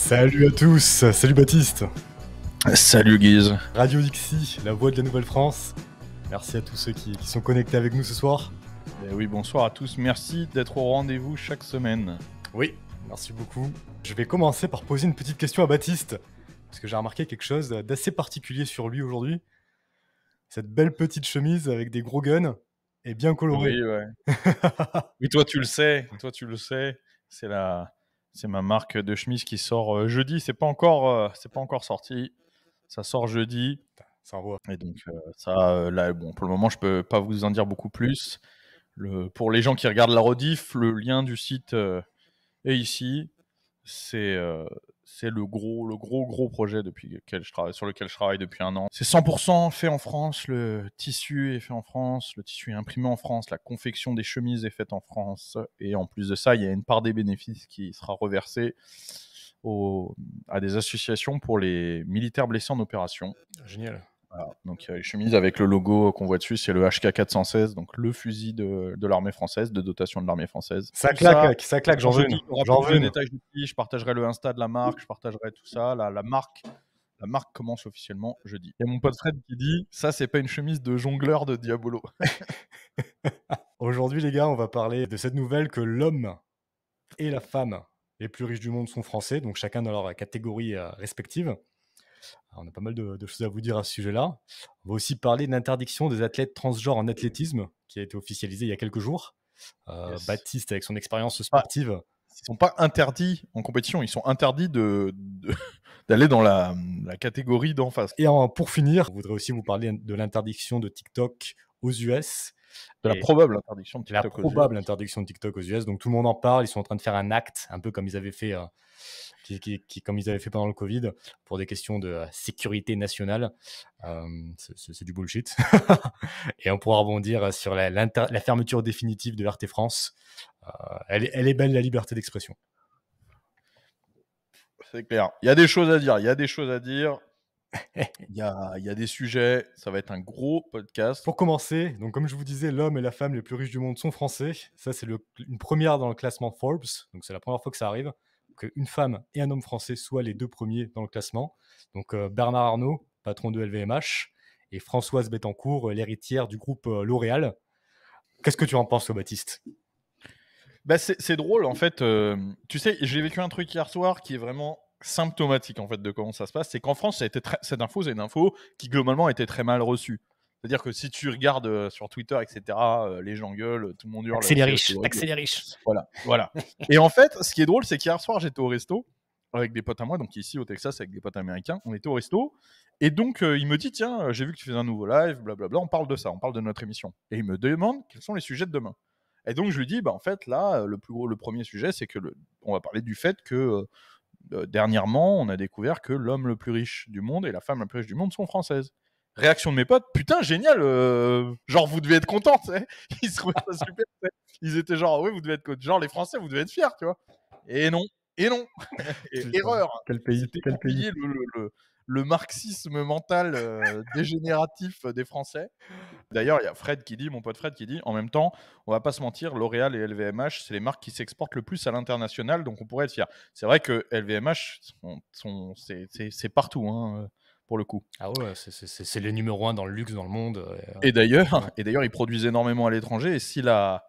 Salut à tous, salut Baptiste. Salut Guise. Radio Dixie, la voix de la Nouvelle-France. Merci à tous ceux qui sont connectés avec nous ce soir. Et oui, bonsoir à tous. Merci d'être au rendez-vous chaque semaine. Oui, merci beaucoup. Je vais commencer par poser une petite question à Baptiste, parce que j'ai remarqué quelque chose d'assez particulier sur lui aujourd'hui. Cette belle petite chemise avec des gros guns et bien colorée. Oui, ouais. Oui, toi tu le sais. C'est ma marque de chemise qui sort jeudi. C'est pas encore sorti. Ça sort jeudi. Ça envoie. Et donc là, bon, pour le moment, je peux pas vous en dire beaucoup plus. Pour les gens qui regardent la rediff, le lien du site est ici. C'est le gros projet sur lequel je travaille depuis un an. C'est 100% fait en France, le tissu est fait en France, le tissu est imprimé en France, la confection des chemises est faite en France. Et en plus de ça, il y a une part des bénéfices qui sera reversée à des associations pour les militaires blessés en opération. Génial. Voilà. Donc les chemises avec le logo qu'on voit dessus, c'est le HK416, donc le fusil de l'armée française, de dotation de l'armée française. Ça claque, j'en veux une. Je partagerai le Insta de la marque, je partagerai tout ça. La marque commence officiellement jeudi. Et mon pote Fred qui dit, ça c'est pas une chemise de jongleur de Diabolo. Aujourd'hui les gars, on va parler de cette nouvelle que l'homme et la femme les plus riches du monde sont français, donc chacun dans leur catégorie respective. Alors, on a pas mal de choses à vous dire à ce sujet-là. On va aussi parler de l'interdiction des athlètes transgenres en athlétisme, qui a été officialisée il y a quelques jours. Yes. Baptiste, avec son expérience sportive... Ils ne sont pas interdits en compétition, ils sont interdits d'aller dans la catégorie d'en face. Et pour finir, je voudrais aussi vous parler de l'interdiction de TikTok aux US. De la probable interdiction de TikTok interdiction de TikTok aux US. Donc tout le monde en parle, ils sont en train de faire un acte, un peu comme ils avaient fait... comme ils avaient fait pendant le Covid, pour des questions de sécurité nationale. C'est du bullshit. Et on pourra rebondir sur la fermeture définitive de RT France. Elle est belle, la liberté d'expression. C'est clair. Il y a des choses à dire. Il y a des sujets. Ça va être un gros podcast. Pour commencer, donc comme je vous disais, l'homme et la femme les plus riches du monde sont français. Ça, c'est une première dans le classement Forbes. Donc c'est la première fois que ça arrive, qu'une femme et un homme français soient les deux premiers dans le classement. Donc Bernard Arnault, patron de LVMH, et Françoise Bettencourt, l'héritière du groupe L'Oréal. Qu'est-ce que tu en penses, Baptiste ? C'est drôle, en fait. Tu sais, j'ai vécu un truc hier soir qui est vraiment symptomatique, en fait, de comment ça se passe. C'est qu'en France, cette info, c'est une info qui, globalement, a été très mal reçue. C'est-à-dire que si tu regardes sur Twitter, etc., les gens gueulent, tout le monde hurle. Taxer les riches. Voilà. Et en fait, ce qui est drôle, c'est qu'hier soir, j'étais au resto avec des potes à moi, donc ici au Texas, avec des potes américains. On était au resto. Et donc, il me dit, tiens, j'ai vu que tu fais un nouveau live, blablabla, on parle de ça, on parle de notre émission. Et il me demande quels sont les sujets de demain. Et donc, je lui dis, en fait, là, le premier sujet, c'est que on va parler du fait que dernièrement, on a découvert que l'homme le plus riche du monde et la femme la plus riche du monde sont françaises. Réaction de mes potes, putain, génial, genre, vous devez être contents, tu sais. Ils se trouvaient ça super, tu sais. Ils étaient genre, oui, vous devez être genre, les Français, vous devez être fiers, tu vois. Et non. Erreur. Quel pays. Le marxisme mental dégénératif des Français. D'ailleurs, il y a Fred qui dit, mon pote Fred qui dit, en même temps, on va pas se mentir, L'Oréal et LVMH, c'est les marques qui s'exportent le plus à l'international, donc on pourrait être fier. C'est vrai que LVMH, c'est partout, hein, pour le coup. Ah ouais, c'est les numéro 1 dans le luxe dans le monde. Et d'ailleurs, ils produisent énormément à l'étranger, et si la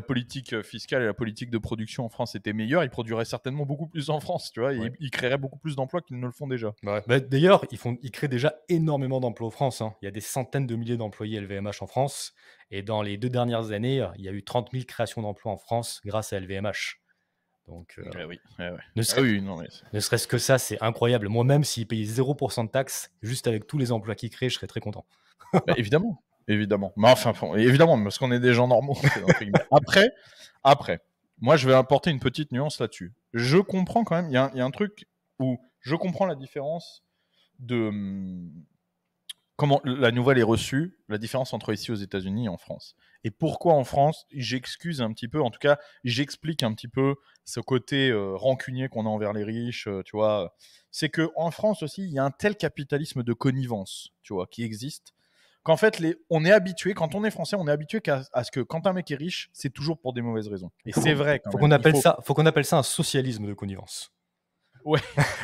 politique fiscale et la politique de production en France étaient meilleures, ils produiraient certainement beaucoup plus en France, tu vois. Ouais. Ils créeraient beaucoup plus d'emplois qu'ils ne le font déjà. Ouais. D'ailleurs, ils créent déjà énormément d'emplois en France. Hein. Il y a des centaines de milliers d'employés LVMH en France. Et dans les 2 dernières années, il y a eu 30 000 créations d'emplois en France grâce à LVMH. Donc, oui. Ne serait-ce que ça, c'est incroyable. Moi-même, s'ils payaient 0% de taxes, juste avec tous les emplois qu'ils créent, je serais très content. Évidemment. Mais enfin, évidemment, parce qu'on est des gens normaux. Après, moi, je vais apporter une petite nuance là-dessus. Je comprends quand même, il y a un truc où je comprends la différence de comment la nouvelle est reçue, la différence entre ici aux États-Unis et en France. Et pourquoi en France, j'excuse un petit peu, en tout cas, j'explique un petit peu ce côté rancunier qu'on a envers les riches, tu vois. C'est qu'en France aussi, il y a un tel capitalisme de connivence, tu vois, qui existe. Qu'en fait, on est habitué, quand on est français, on est habitué à ce que quand un mec est riche, c'est toujours pour des mauvaises raisons. Et c'est vrai. Faut qu'on appelle ça un socialisme de connivence. Ouais.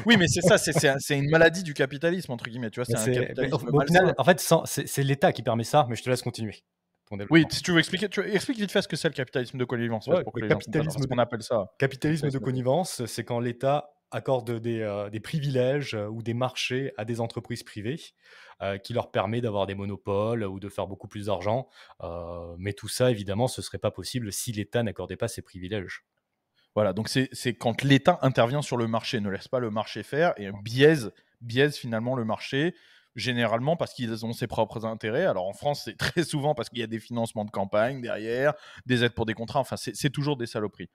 Oui, mais c'est ça, c'est une maladie du capitalisme, entre guillemets, tu vois, Mais c'est un capitalisme au final, malsain. en fait, c'est l'État qui permet ça, mais je te laisse continuer ton Oui, développement. si tu veux expliquer, explique vite fait ce que c'est le capitalisme de connivence, Ouais, pour le que les gens comprennent. Parce qu'on appelle ça capitalisme de capitalisme de connivence. connivence, c'est quand l'État accorde des privilèges ou des marchés à des entreprises privées qui leur permet d'avoir des monopoles ou de faire beaucoup plus d'argent. Mais tout ça, évidemment, ce ne serait pas possible si l'État n'accordait pas ces privilèges. Voilà, donc c'est quand l'État intervient sur le marché, ne laisse pas le marché faire et biaise finalement le marché, généralement parce qu'ils ont ses propres intérêts. Alors en France, c'est très souvent parce qu'il y a des financements de campagne derrière, des aides pour des contrats, enfin c'est toujours des saloperies.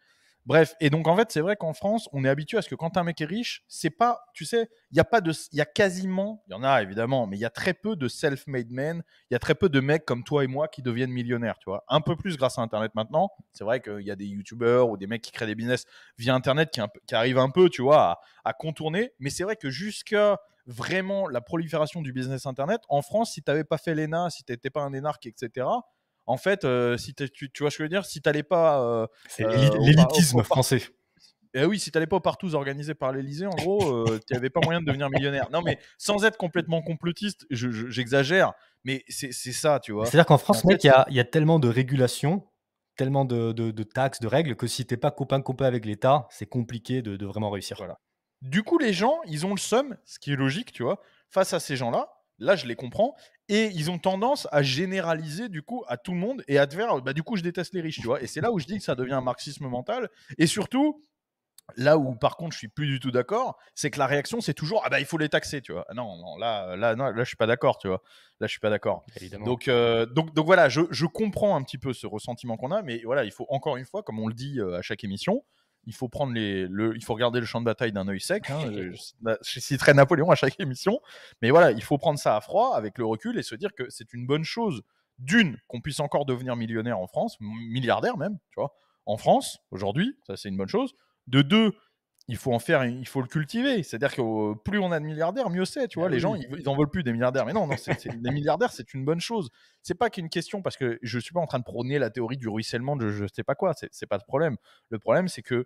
Bref, et donc en fait, c'est vrai qu'en France, on est habitué à ce que quand un mec est riche, c'est pas, tu sais, il y a quasiment, il y en a évidemment, mais il y a très peu de self-made men, il y a très peu de mecs comme toi et moi qui deviennent millionnaires, tu vois. Un peu plus grâce à Internet maintenant. C'est vrai qu'il y a des youtubeurs ou des mecs qui créent des business via Internet qui arrivent un peu, tu vois, à contourner. Mais c'est vrai que jusqu'à vraiment la prolifération du business Internet, en France, si tu n'avais pas fait l'ENA, si tu n'étais pas un énarque, etc., en fait, si tu vois ce que je veux dire, si tu n'allais pas C'est au l'élitisme français. eh oui, si tu n'allais pas aux partous organisés par l'Élysée, en gros, tu n'avais pas moyen de devenir millionnaire. Non, mais sans être complètement complotiste, j'exagère, mais c'est ça, tu vois. C'est-à-dire qu'en Et en France, fait, mec, il y a tellement de régulations, tellement de taxes, de règles, que si tu n'es pas copain avec l'État, c'est compliqué de vraiment réussir. voilà. Du coup, les gens, ils ont le seum, ce qui est logique, tu vois, face à ces gens-là. Là, je les comprends. Et ils ont tendance à généraliser, du coup, à tout le monde et à te faire, bah, du coup, je déteste les riches, tu vois. Et c'est là où je dis que ça devient un marxisme mental. Et surtout, là où, par contre, je suis plus du tout d'accord, c'est que la réaction, c'est toujours ah bah il faut les taxer, tu vois. Ah non, non, non, là, je suis pas d'accord, tu vois. Là, je suis pas d'accord. Évidemment. Donc voilà, je comprends un petit peu ce ressentiment qu'on a, mais voilà, il faut encore une fois, comme on le dit à chaque émission, il faut prendre il faut regarder le champ de bataille d'un œil sec. Hein. Je citerai Napoléon à chaque émission, mais voilà, il faut prendre ça à froid, avec le recul, et se dire que c'est une bonne chose. D'une, qu'on puisse encore devenir millionnaire en France, milliardaire même, tu vois, en France aujourd'hui, ça c'est une bonne chose. De deux, il faut le cultiver. C'est-à-dire que plus on a de milliardaires, mieux c'est. Tu Ah vois, les gens, oui. ils en veulent plus des milliardaires. Mais non, non, les milliardaires, c'est une bonne chose. C'est pas qu'une question, parce que je suis pas en train de prôner la théorie du ruissellement de je sais pas quoi. C'est pas le problème. Le problème, c'est que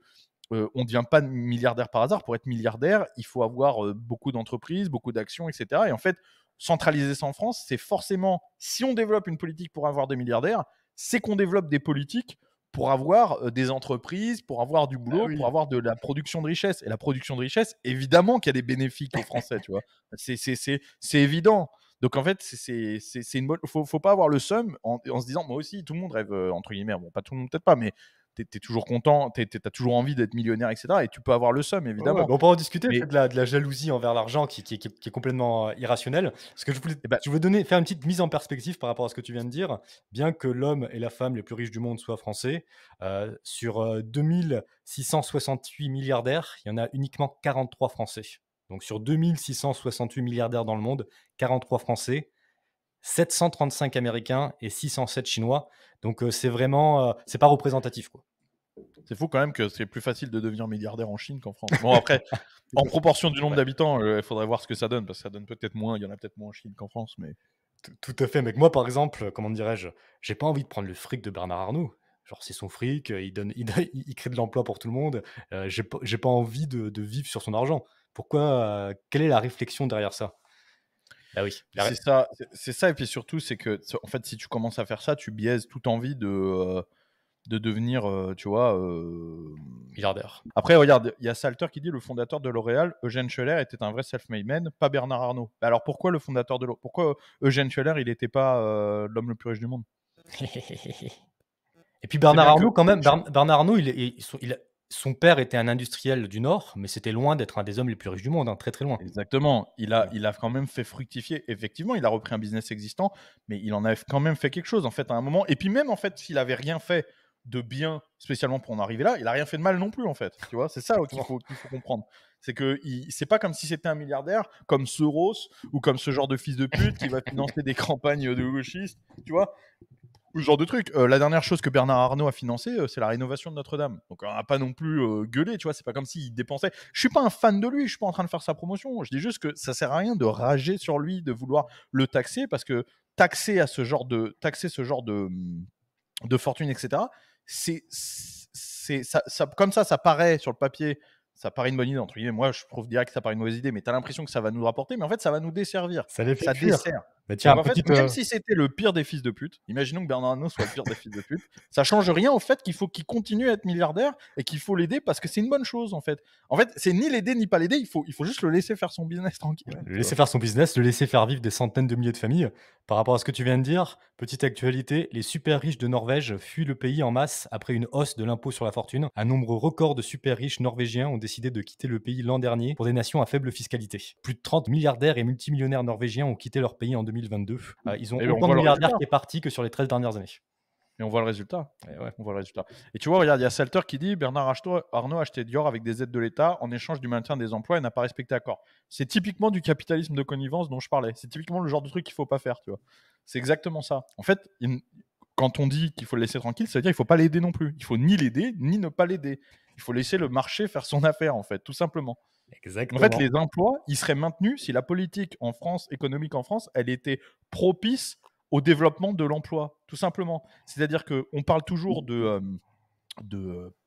on ne devient pas milliardaire par hasard. Pour être milliardaire, il faut avoir beaucoup d'entreprises, beaucoup d'actions, etc. Et en fait, centraliser ça en France, c'est forcément, si on développe une politique pour avoir des milliardaires, c'est qu'on développe des politiques pour avoir des entreprises, pour avoir du Ah boulot, pour oui. avoir de la production de richesse. Et la production de richesse, évidemment qu'il y a des bénéfices aux Français, tu vois. C'est évident. Donc en fait, c'est une bonne. Faut pas avoir le seum en se disant, moi aussi, tout le monde rêve, entre guillemets, bon, pas tout le monde, peut-être pas, mais t'es toujours content, t'as toujours envie d'être millionnaire, etc. Et tu peux avoir le seum, Ouais, ouais, évidemment. bah, on peut en discuter Mais peut-être de la jalousie envers l'argent qui est complètement irrationnelle. Parce que eh ben, je voulais faire une petite mise en perspective par rapport à ce que tu viens de dire. Bien que l'homme et la femme les plus riches du monde soient français, sur 2668 milliardaires, il y en a uniquement 43 français. Donc sur 2668 milliardaires dans le monde, 43 français, 735 américains et 607 chinois. Donc c'est vraiment, c'est pas représentatif, quoi. c'est fou quand même que c'est plus facile de devenir milliardaire en Chine qu'en France. Bon, après, en proportion du nombre Ouais. d'habitants, il faudrait voir ce que ça donne, parce que ça donne peut-être moins, il y en a peut-être moins en Chine qu'en France, mais Tout à fait, mec. Moi, par exemple, comment dirais-je? J'ai pas envie de prendre le fric de Bernard Arnault. Genre, c'est son fric, il crée de l'emploi pour tout le monde. J'ai pas envie de vivre sur son argent. Pourquoi, quelle est la réflexion derrière ça? Ah oui, la ré c'est ça, et puis surtout, c'est que, en fait, si tu commences à faire ça, tu biaises toute envie de devenir, tu vois. milliardaire. Après, regarde, il y a Salter qui dit le fondateur de L'Oréal, Eugène Scheller, était un vrai self-made man, pas Bernard Arnault. Bah alors pourquoi le fondateur de L'Oréal, pourquoi Eugène Scheller, il n'était pas l'homme le plus riche du monde? Et puis C'est Bernard bien que Arnault, quand même, Bernard Arnault, son père était un industriel du Nord, mais c'était loin d'être un des hommes les plus riches du monde, hein, très, très loin. Exactement. Ouais. Il a quand même fait fructifier. Effectivement, il a repris un business existant, mais il en a quand même fait quelque chose, en fait, à un moment. Et puis même, en fait, s'il avait rien fait de bien, spécialement pour en arriver là, il a rien fait de mal non plus, en fait. Tu vois, c'est ça Exactement. qu'il faut comprendre. C'est que c'est pas comme si c'était un milliardaire comme Soros ou comme ce genre de fils de pute qui va financer des campagnes de gauchistes. Tu vois, ou ce genre de truc. La dernière chose que Bernard Arnault a financé, c'est la rénovation de Notre-Dame. Donc on n'a pas non plus gueulé, tu vois, c'est pas comme s'il dépensait. Je suis pas un fan de lui, je suis pas en train de faire sa promotion. Je dis juste que ça sert à rien de rager sur lui, de vouloir le taxer, parce que taxer ce genre de fortune, etc. Comme ça paraît sur le papier, ça paraît une bonne idée, entre guillemets. Moi, je trouve direct que ça paraît une mauvaise idée, mais tu as l'impression que ça va nous rapporter, mais en fait, ça va nous desservir. Ça les fait Ça fuir. dessert. Bah tiens, Donc en fait, petite, même si c'était le pire des fils de pute, imaginons que Bernard Arnault soit le pire des fils de pute, ça change rien au fait qu'il faut qu'il continue à être milliardaire et qu'il faut l'aider parce que c'est une bonne chose en fait. En fait, c'est ni l'aider ni pas l'aider, il faut juste le laisser faire son business tranquille. le laisser faire son business, le laisser faire vivre des centaines de milliers de familles. Par rapport à ce que tu viens de dire, petite actualité, les super riches de Norvège fuient le pays en masse après une hausse de l'impôt sur la fortune. Un nombre record de super riches norvégiens ont décidé de quitter le pays l'an dernier pour des nations à faible fiscalité. Plus de 30 milliardaires et multimillionnaires norvégiens ont quitté leur pays en 2022. Ils ont Et on autant de voit le milliardaires résultat. qui est parti que sur les 13 dernières années. Et on voit le résultat. Et ouais. On voit le résultat. Et tu vois, regarde, il y a Salter qui dit Bernard Arnault a acheté Dior avec des aides de l'État en échange du maintien des emplois et n'a pas respecté l'accord. C'est typiquement du capitalisme de connivence dont je parlais. C'est typiquement le genre de truc qu'il faut pas faire, tu vois. C'est exactement ça. En fait, quand on dit qu'il faut le laisser tranquille, ça veut dire qu'il faut pas l'aider non plus. Il faut ni l'aider, ni ne pas l'aider. Il faut laisser le marché faire son affaire, en fait, tout simplement. En fait, les emplois, ils seraient maintenus si la politique en France, économique en France, elle était propice au développement de l'emploi, tout simplement. C'est-à-dire qu'on parle toujours de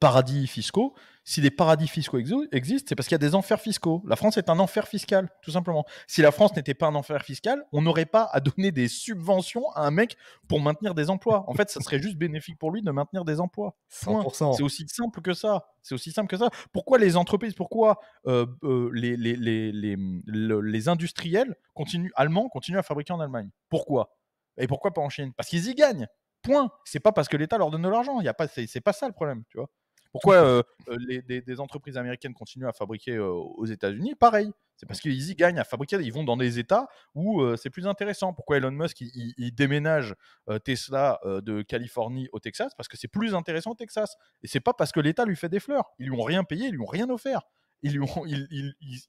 paradis fiscaux. Si les paradis fiscaux existent, c'est parce qu'il y a des enfers fiscaux. La France est un enfer fiscal, tout simplement. Si la France n'était pas un enfer fiscal, on n'aurait pas à donner des subventions à un mec pour maintenir des emplois. En fait, ça serait juste bénéfique pour lui de maintenir des emplois. Point. 100%. C'est aussi simple que ça. C'est aussi simple que ça. Pourquoi les entreprises, pourquoi les industriels allemands continuent à fabriquer en Allemagne? Pourquoi? Et pourquoi pas en Chine? Parce qu'ils y gagnent. Point. C'est pas parce que l'État leur donne de l'argent. C'est pas ça le problème, tu vois. Pourquoi des entreprises américaines continuent à fabriquer aux États-Unis? Pareil. C'est parce qu'ils y gagnent à fabriquer. Ils vont dans des États où c'est plus intéressant. Pourquoi Elon Musk il déménage Tesla de Californie au Texas? Parce que c'est plus intéressant au Texas. Et c'est pas parce que l'État lui fait des fleurs. Ils lui ont rien payé, ils lui ont rien offert.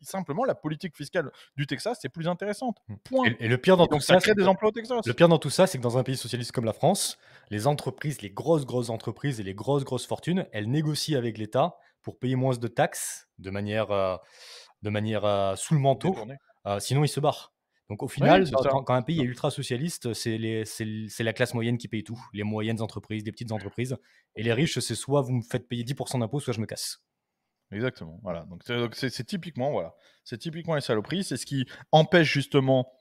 Simplement, la politique fiscale du Texas, c'est plus intéressante. Point. Et le pire dans tout ça ça, crée des emplois au Texas. le pire dans tout ça, c'est que dans un pays socialiste comme la France, les entreprises, les grosses entreprises et les grosses fortunes, elles négocient avec l'État pour payer moins de taxes de manière sous le manteau. Détourné. Sinon, ils se barrent. Donc au final, c'est ça. quand un pays est ultra socialiste, c'est la classe moyenne qui paye tout. Les moyennes entreprises, les petites entreprises. Et les riches, c'est soit vous me faites payer 10% d'impôts, soit je me casse. Exactement. Voilà. Donc c'est typiquement, voilà, c'est typiquement les saloperies. C'est ce qui empêche justement,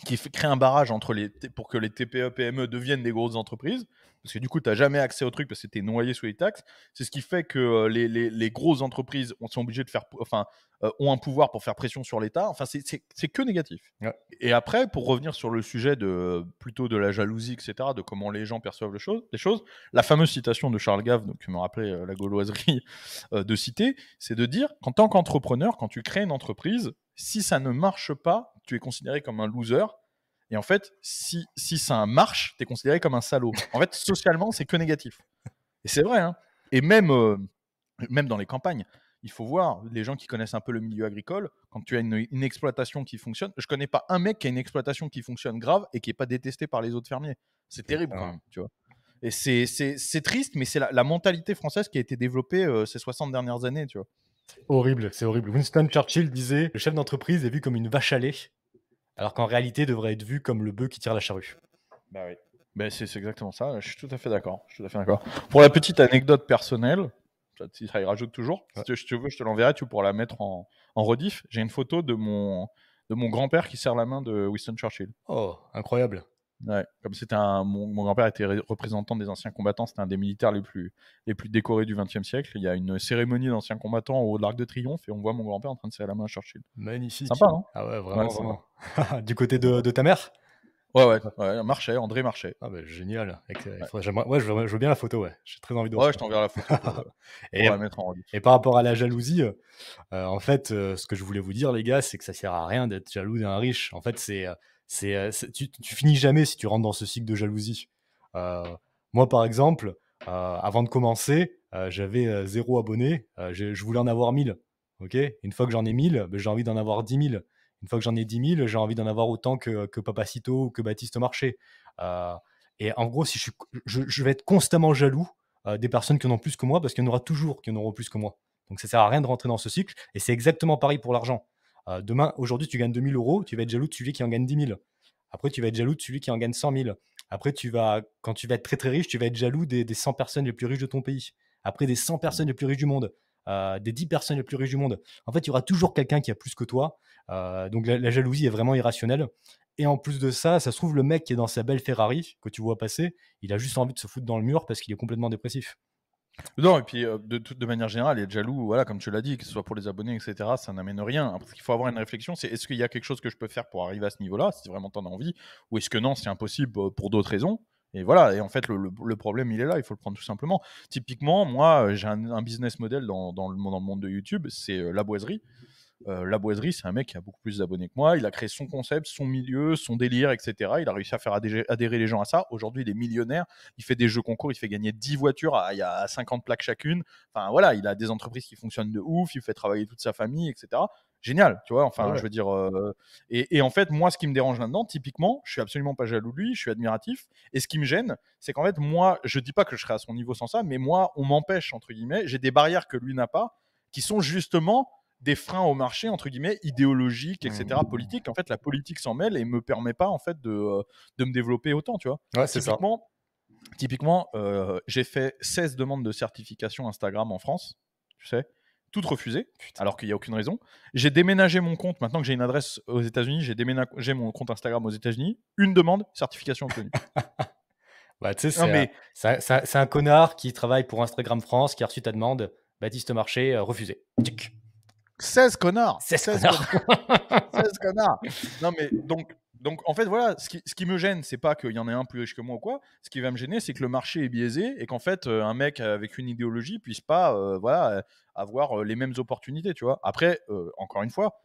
qui crée un barrage pour que les TPE, PME deviennent des grosses entreprises. Parce que du coup, tu n'as jamais accès au truc parce que tu es noyé sous les taxes. C'est ce qui fait que les grosses entreprises sont obligées de ont un pouvoir pour faire pression sur l'État. Enfin, c'est que négatif. Ouais. Et après, pour revenir sur le sujet plutôt de la jalousie, etc., de comment les gens perçoivent les choses, la fameuse citation de Charles Gave, donc, qui me rappelait la gauloiserie de citer, c'est de dire qu'en tant qu'entrepreneur, quand tu crées une entreprise, si ça ne marche pas, tu es considéré comme un loser. Et en fait, si ça marche, tu es considéré comme un salaud. En fait, socialement, c'est que négatif. Et c'est vrai. Hein. Et même dans les campagnes, il faut voir, les gens qui connaissent un peu le milieu agricole, quand tu as une exploitation qui fonctionne, je connais pas un mec qui a une exploitation qui fonctionne grave et qui n'est pas détesté par les autres fermiers. C'est terrible quand même, tu vois. Et c'est triste, mais c'est la mentalité française qui a été développée ces 60 dernières années, tu vois. C'est horrible. Winston Churchill disait « Le chef d'entreprise est vu comme une vache à lait, alors qu'en réalité, devrait être vu comme le bœuf qui tire la charrue. » Bah oui. Bah, c'est exactement ça. Je suis tout à fait d'accord. Pour la petite anecdote personnelle, ça y rajoute toujours. Ouais. Si tu veux, je te l'enverrai. Tu pourras la mettre en rediff. J'ai une photo de mon grand-père qui serre la main de Winston Churchill. Oh, incroyable. Ouais, comme c'était mon grand-père était représentant des anciens combattants, c'était un des militaires les plus décorés du XXe siècle. Il y a une cérémonie d'anciens combattants au l'Arc de Triomphe et on voit mon grand-père en train de serrer la main à Churchill. Magnifique. Sympa, non? Ah ouais, vraiment, Ouais, vraiment. Du côté de ta mère? Ouais, André Marchais. Ah bah génial. Je veux bien la photo, ouais. J'ai très envie de voir Ouais, ça. je t'enverrai la photo pour la mettre en relief. Et par rapport à la jalousie, en fait, ce que je voulais vous dire, les gars, c'est que ça sert à rien d'être jaloux d'un riche. En fait, tu finis jamais si tu rentres dans ce cycle de jalousie. Moi, par exemple, avant de commencer, j'avais 0 abonné. Je voulais en avoir 1000. Ok. Une fois que j'en ai 1000, j'ai envie d'en avoir 10 000. Une fois que j'en ai 10 000, j'ai envie d'en avoir autant que Papacito ou que Baptiste Marché. Et en gros, si je vais être constamment jaloux des personnes qui en ont plus que moi, parce qu'il y en aura toujours qui en auront plus que moi. Donc ça sert à rien de rentrer dans ce cycle. Et c'est exactement pareil pour l'argent. Aujourd'hui, tu gagnes 2 000 euros, tu vas être jaloux de celui qui en gagne 10 000. Après, tu vas être jaloux de celui qui en gagne 100 000. Après, quand tu vas être très très riche, tu vas être jaloux des 100 personnes les plus riches de ton pays. Après, des 100 personnes les plus riches du monde. des 10 personnes les plus riches du monde, en fait, il y aura toujours quelqu'un qui a plus que toi. Donc la jalousie est vraiment irrationnelle. Et en plus de ça, ça se trouve, le mec qui est dans sa belle Ferrari, que tu vois passer, il a juste envie de se foutre dans le mur parce qu'il est complètement dépressif. Non, et puis de manière générale, être jaloux, voilà, comme tu l'as dit, que ce soit pour les abonnés, etc., ça n'amène rien. Après, ce qu'il faut avoir une réflexion, c'est est-ce qu'il y a quelque chose que je peux faire pour arriver à ce niveau-là, si vraiment t'en as envie, ou est-ce que non, c'est impossible pour d'autres raisons. Et voilà, et en fait, le problème, il est là, il faut le prendre tout simplement. Typiquement, moi, j'ai un business model dans le monde de YouTube, c'est la boiserie. La boiserie, c'est un mec qui a beaucoup plus d'abonnés que moi. Il a créé son concept, son milieu, son délire, etc. Il a réussi à faire adhérer les gens à ça. Aujourd'hui, il est millionnaire. Il fait des jeux concours. Il fait gagner 10 voitures il y a 50 plaques chacune. Enfin, voilà, il a des entreprises qui fonctionnent de ouf. Il fait travailler toute sa famille, etc. Génial, tu vois. Enfin, Ouais. je veux dire. Et en fait, moi, ce qui me dérange là-dedans, typiquement, je suis absolument pas jaloux de lui. Je suis admiratif. Et ce qui me gêne, c'est qu'en fait, moi, je dis pas que je serai à son niveau sans ça, mais moi, on m'empêche, entre guillemets. J'ai des barrières que lui n'a pas, qui sont justement des freins au marché, entre guillemets, idéologiques, etc., politiques. En fait, la politique s'en mêle et me permet pas, en fait, de me développer autant, tu vois. Ouais, c'est ça. Typiquement, j'ai fait 16 demandes de certification Instagram en France, tu sais, toutes refusées, alors qu'il n'y a aucune raison. J'ai déménagé mon compte, maintenant que j'ai une adresse aux États-Unis, j'ai déménagé mon compte Instagram aux États-Unis, une demande, certification obtenue. Bah, tu sais, Non, mais c'est un connard qui travaille pour Instagram France, qui a reçu ta demande. Baptiste Marché, refusé. Tchic. 16 connards 16 16 connards. connards 16 connards Non, mais donc, en fait, voilà, ce qui me gêne, c'est pas qu'il y en ait un plus riche que moi ou quoi. Ce qui va me gêner, c'est que le marché est biaisé et qu'en fait, un mec avec une idéologie puisse pas voilà, avoir les mêmes opportunités, tu vois. Après, encore une fois,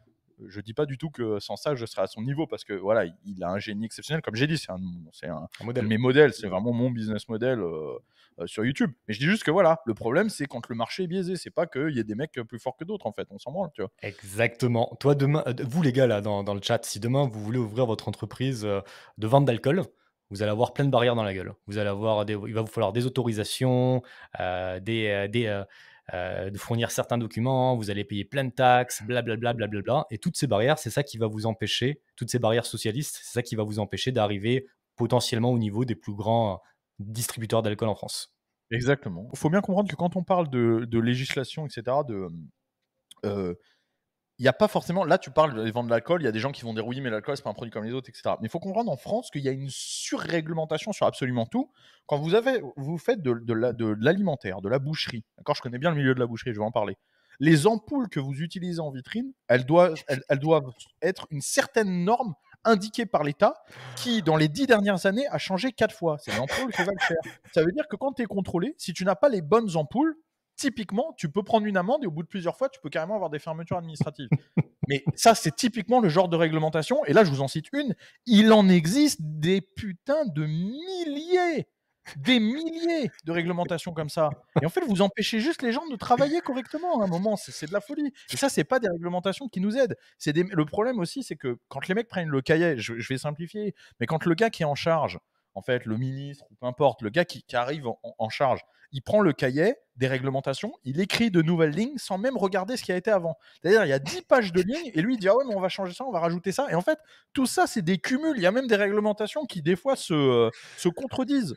je dis pas du tout que sans ça, je serai à son niveau parce que voilà, il a un génie exceptionnel. Comme j'ai dit, c'est Un un de modèle. mes modèles, c'est vraiment mon business model sur YouTube. Mais je dis juste que voilà, le problème, c'est quand le marché est biaisé. C'est pas qu'il y ait des mecs plus forts que d'autres, en fait. On s'en branle, tu vois. Exactement. Toi, demain, vous les gars là dans le chat, si demain vous voulez ouvrir votre entreprise de vente d'alcool, vous allez avoir plein de barrières dans la gueule. Vous allez avoir il va vous falloir des autorisations, de fournir certains documents, vous allez payer plein de taxes, blablabla, blablabla. Et toutes ces barrières, c'est ça qui va vous empêcher, toutes ces barrières socialistes, c'est ça qui va vous empêcher d'arriver potentiellement au niveau des plus grands distributeurs d'alcool en France. Exactement. Il faut bien comprendre que quand on parle de législation, etc., il n'y a pas forcément. Là, tu parles de vendre de l'alcool, il y a des gens qui vont dire oui, mais l'alcool, c'est pas un produit comme les autres, etc. Mais il faut comprendre en France qu'il y a une surréglementation sur absolument tout. Quand vous faites de l'alimentaire, de la boucherie, d'accord, je connais bien le milieu de la boucherie, je vais en parler. Les ampoules que vous utilisez en vitrine, elles doivent être une certaine norme indiquée par l'État qui, dans les 10 dernières années, a changé 4 fois. C'est l'ampoule qui va le faire. Ça veut dire que quand tu es contrôlé, si tu n'as pas les bonnes ampoules, typiquement, tu peux prendre une amende et au bout de plusieurs fois, tu peux carrément avoir des fermetures administratives. Mais ça, c'est typiquement le genre de réglementation. Et là, je vous en cite une. Il en existe des putains de milliers, des milliers de réglementations comme ça. Et en fait, vous empêchez juste les gens de travailler correctement à un moment. C'est de la folie. Et ça, c'est pas des réglementations qui nous aident. Le problème aussi, c'est que quand les mecs prennent le cahier, je vais simplifier, mais quand le gars qui est en charge, en fait, le ministre ou peu importe, le gars qui arrive en charge, il prend le cahier des réglementations, il écrit de nouvelles lignes sans même regarder ce qui a été avant. C'est-à-dire, il y a 10 pages de lignes et lui, il dit ah ouais, mais on va changer ça, on va rajouter ça. Et en fait, tout ça, c'est des cumuls. Il y a même des réglementations qui, des fois, se contredisent.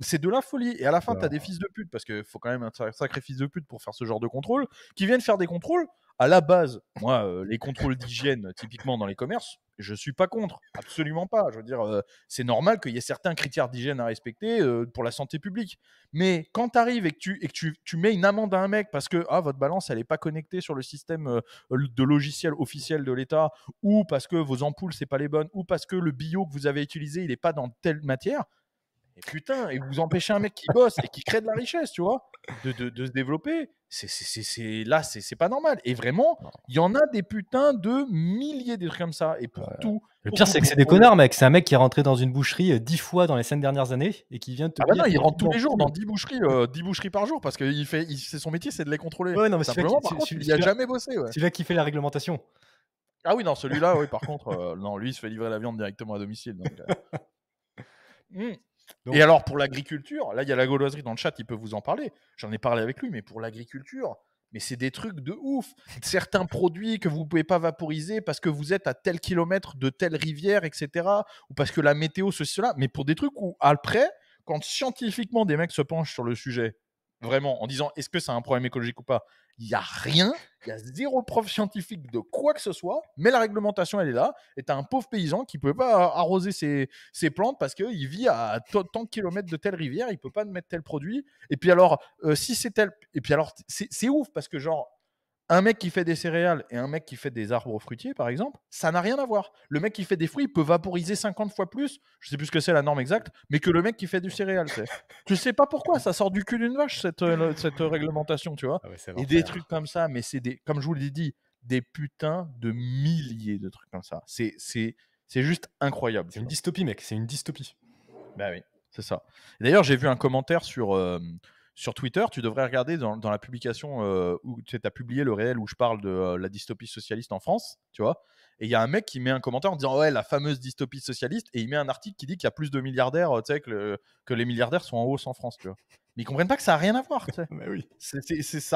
C'est de la folie. Et à la fin, tu as des fils de pute, parce qu'il faut quand même un sacré fils de pute pour faire ce genre de contrôle, qui viennent faire des contrôles. À la base, moi, les contrôles d'hygiène, typiquement dans les commerces, je suis pas contre. Absolument pas. Je veux dire, c'est normal qu'il y ait certains critères d'hygiène à respecter pour la santé publique. Mais quand tu arrives et que tu mets une amende à un mec parce que votre balance, elle n'est pas connectée sur le système de logiciel officiel de l'État, ou parce que vos ampoules, c'est pas les bonnes, ou parce que le bio que vous avez utilisé, il n'est pas dans telle matière, et putain, et vous empêchez un mec qui bosse et qui crée de la richesse, tu vois, de se développer, c'est pas normal. Et vraiment, il y en a des putains de milliers de trucs comme ça. Et pour tout. Le pire, c'est que c'est des connards, mec. C'est un mec qui est rentré dans une boucherie 10 fois dans les 5 dernières années et qui vient de te Ah bah dire non, il qu'il rentre tous en les jours fout. dans 10 boucheries par jour parce que c'est son métier, c'est de les contrôler. Ouais, non, mais Simplement, par contre, il n'y a jamais bossé. Ouais. celui-là qui fait la réglementation. Ah oui, non, celui-là, oui, par contre, non, lui, il se fait livrer la viande directement à domicile. Donc, Donc- Et alors, pour l'agriculture, là, il y a la gauloiserie dans le chat, il peut vous en parler. J'en ai parlé avec lui, mais pour l'agriculture, mais c'est des trucs de ouf. Certains produits que vous ne pouvez pas vaporiser parce que vous êtes à tel kilomètre de telle rivière, etc. Ou parce que la météo, ceci, cela. Mais pour des trucs où, après, quand scientifiquement des mecs se penchent sur le sujet, vraiment, en disant est-ce que c'est un problème écologique ou pas. Il n'y a rien, il y a zéro preuve scientifique de quoi que ce soit, mais la réglementation, elle est là. Et tu as un pauvre paysan qui ne peut pas arroser ses plantes parce qu'il vit à tant de kilomètres de telle rivière, il ne peut pas mettre tel produit. Et puis alors, si c'est tel. Et puis alors, c'est ouf parce que, genre, un mec qui fait des céréales et un mec qui fait des arbres fruitiers, par exemple, ça n'a rien à voir. Le mec qui fait des fruits, il peut vaporiser 50 fois plus, je sais plus ce que c'est la norme exacte, mais que le mec qui fait du céréal. Je sais pas pourquoi, ça sort du cul d'une vache, cette réglementation, tu vois. Ah ouais, c'est Et des l'enfer. trucs comme ça, mais c'est des, comme je vous l'ai dit, des putains de milliers de trucs comme ça. C'est juste incroyable. C'est une dystopie, mec, c'est une dystopie. Bah oui, c'est ça. Et d'ailleurs, j'ai vu un commentaire sur Twitter. Tu devrais regarder dans la publication où tu as publié le réel où je parle de la dystopie socialiste en France, tu vois. Et il y a un mec qui met un commentaire en disant ouais, la fameuse dystopie socialiste, et il met un article qui dit qu'il y a plus de milliardaires, tu sais, que les milliardaires sont en hausse en France, tu vois. Mais ils comprennent pas que ça n'a rien à voir, tu sais. Bah oui. Ça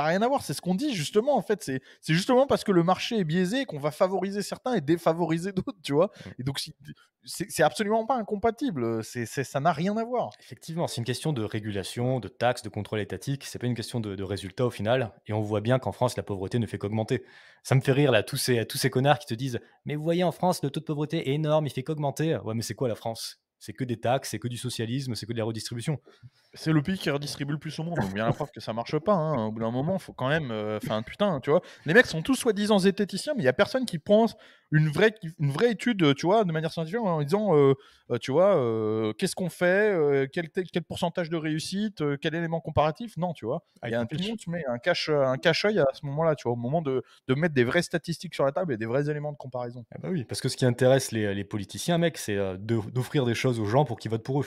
n'a rien à voir, c'est ce qu'on dit justement en fait. C'est justement parce que le marché est biaisé qu'on va favoriser certains et défavoriser d'autres, tu vois. Et donc c'est absolument pas incompatible, ça n'a rien à voir. Effectivement, c'est une question de régulation, de taxes, de contrôle étatique. C'est pas une question de résultat au final. Et on voit bien qu'en France, la pauvreté ne fait qu'augmenter. Ça me fait rire là, tous ces connards qui te disent mais vous voyez, en France, le taux de pauvreté est énorme, il fait qu'augmenter. Ouais, mais c'est quoi la France? C'est que des taxes, c'est que du socialisme, c'est que de la redistribution. C'est le pays qui redistribue le plus au monde, donc bien la preuve que ça marche pas, hein. Au bout d'un moment, faut quand même, enfin putain, tu vois? Les mecs sont tous soi-disant zététiciens, mais il y a personne qui pense une vraie étude, tu vois, de manière scientifique en disant, tu vois, qu'est-ce qu'on fait, quel pourcentage de réussite, quel élément comparatif? Non, tu vois? Ah, Il ils y a s'en tout le fichent. monde se met un cache-œil à ce moment-là, tu vois? Au moment de mettre des vraies statistiques sur la table et des vrais éléments de comparaison. Ah bah oui, parce que ce qui intéresse les politiciens, mec, c'est d'offrir des choses aux gens pour qu'ils votent pour eux.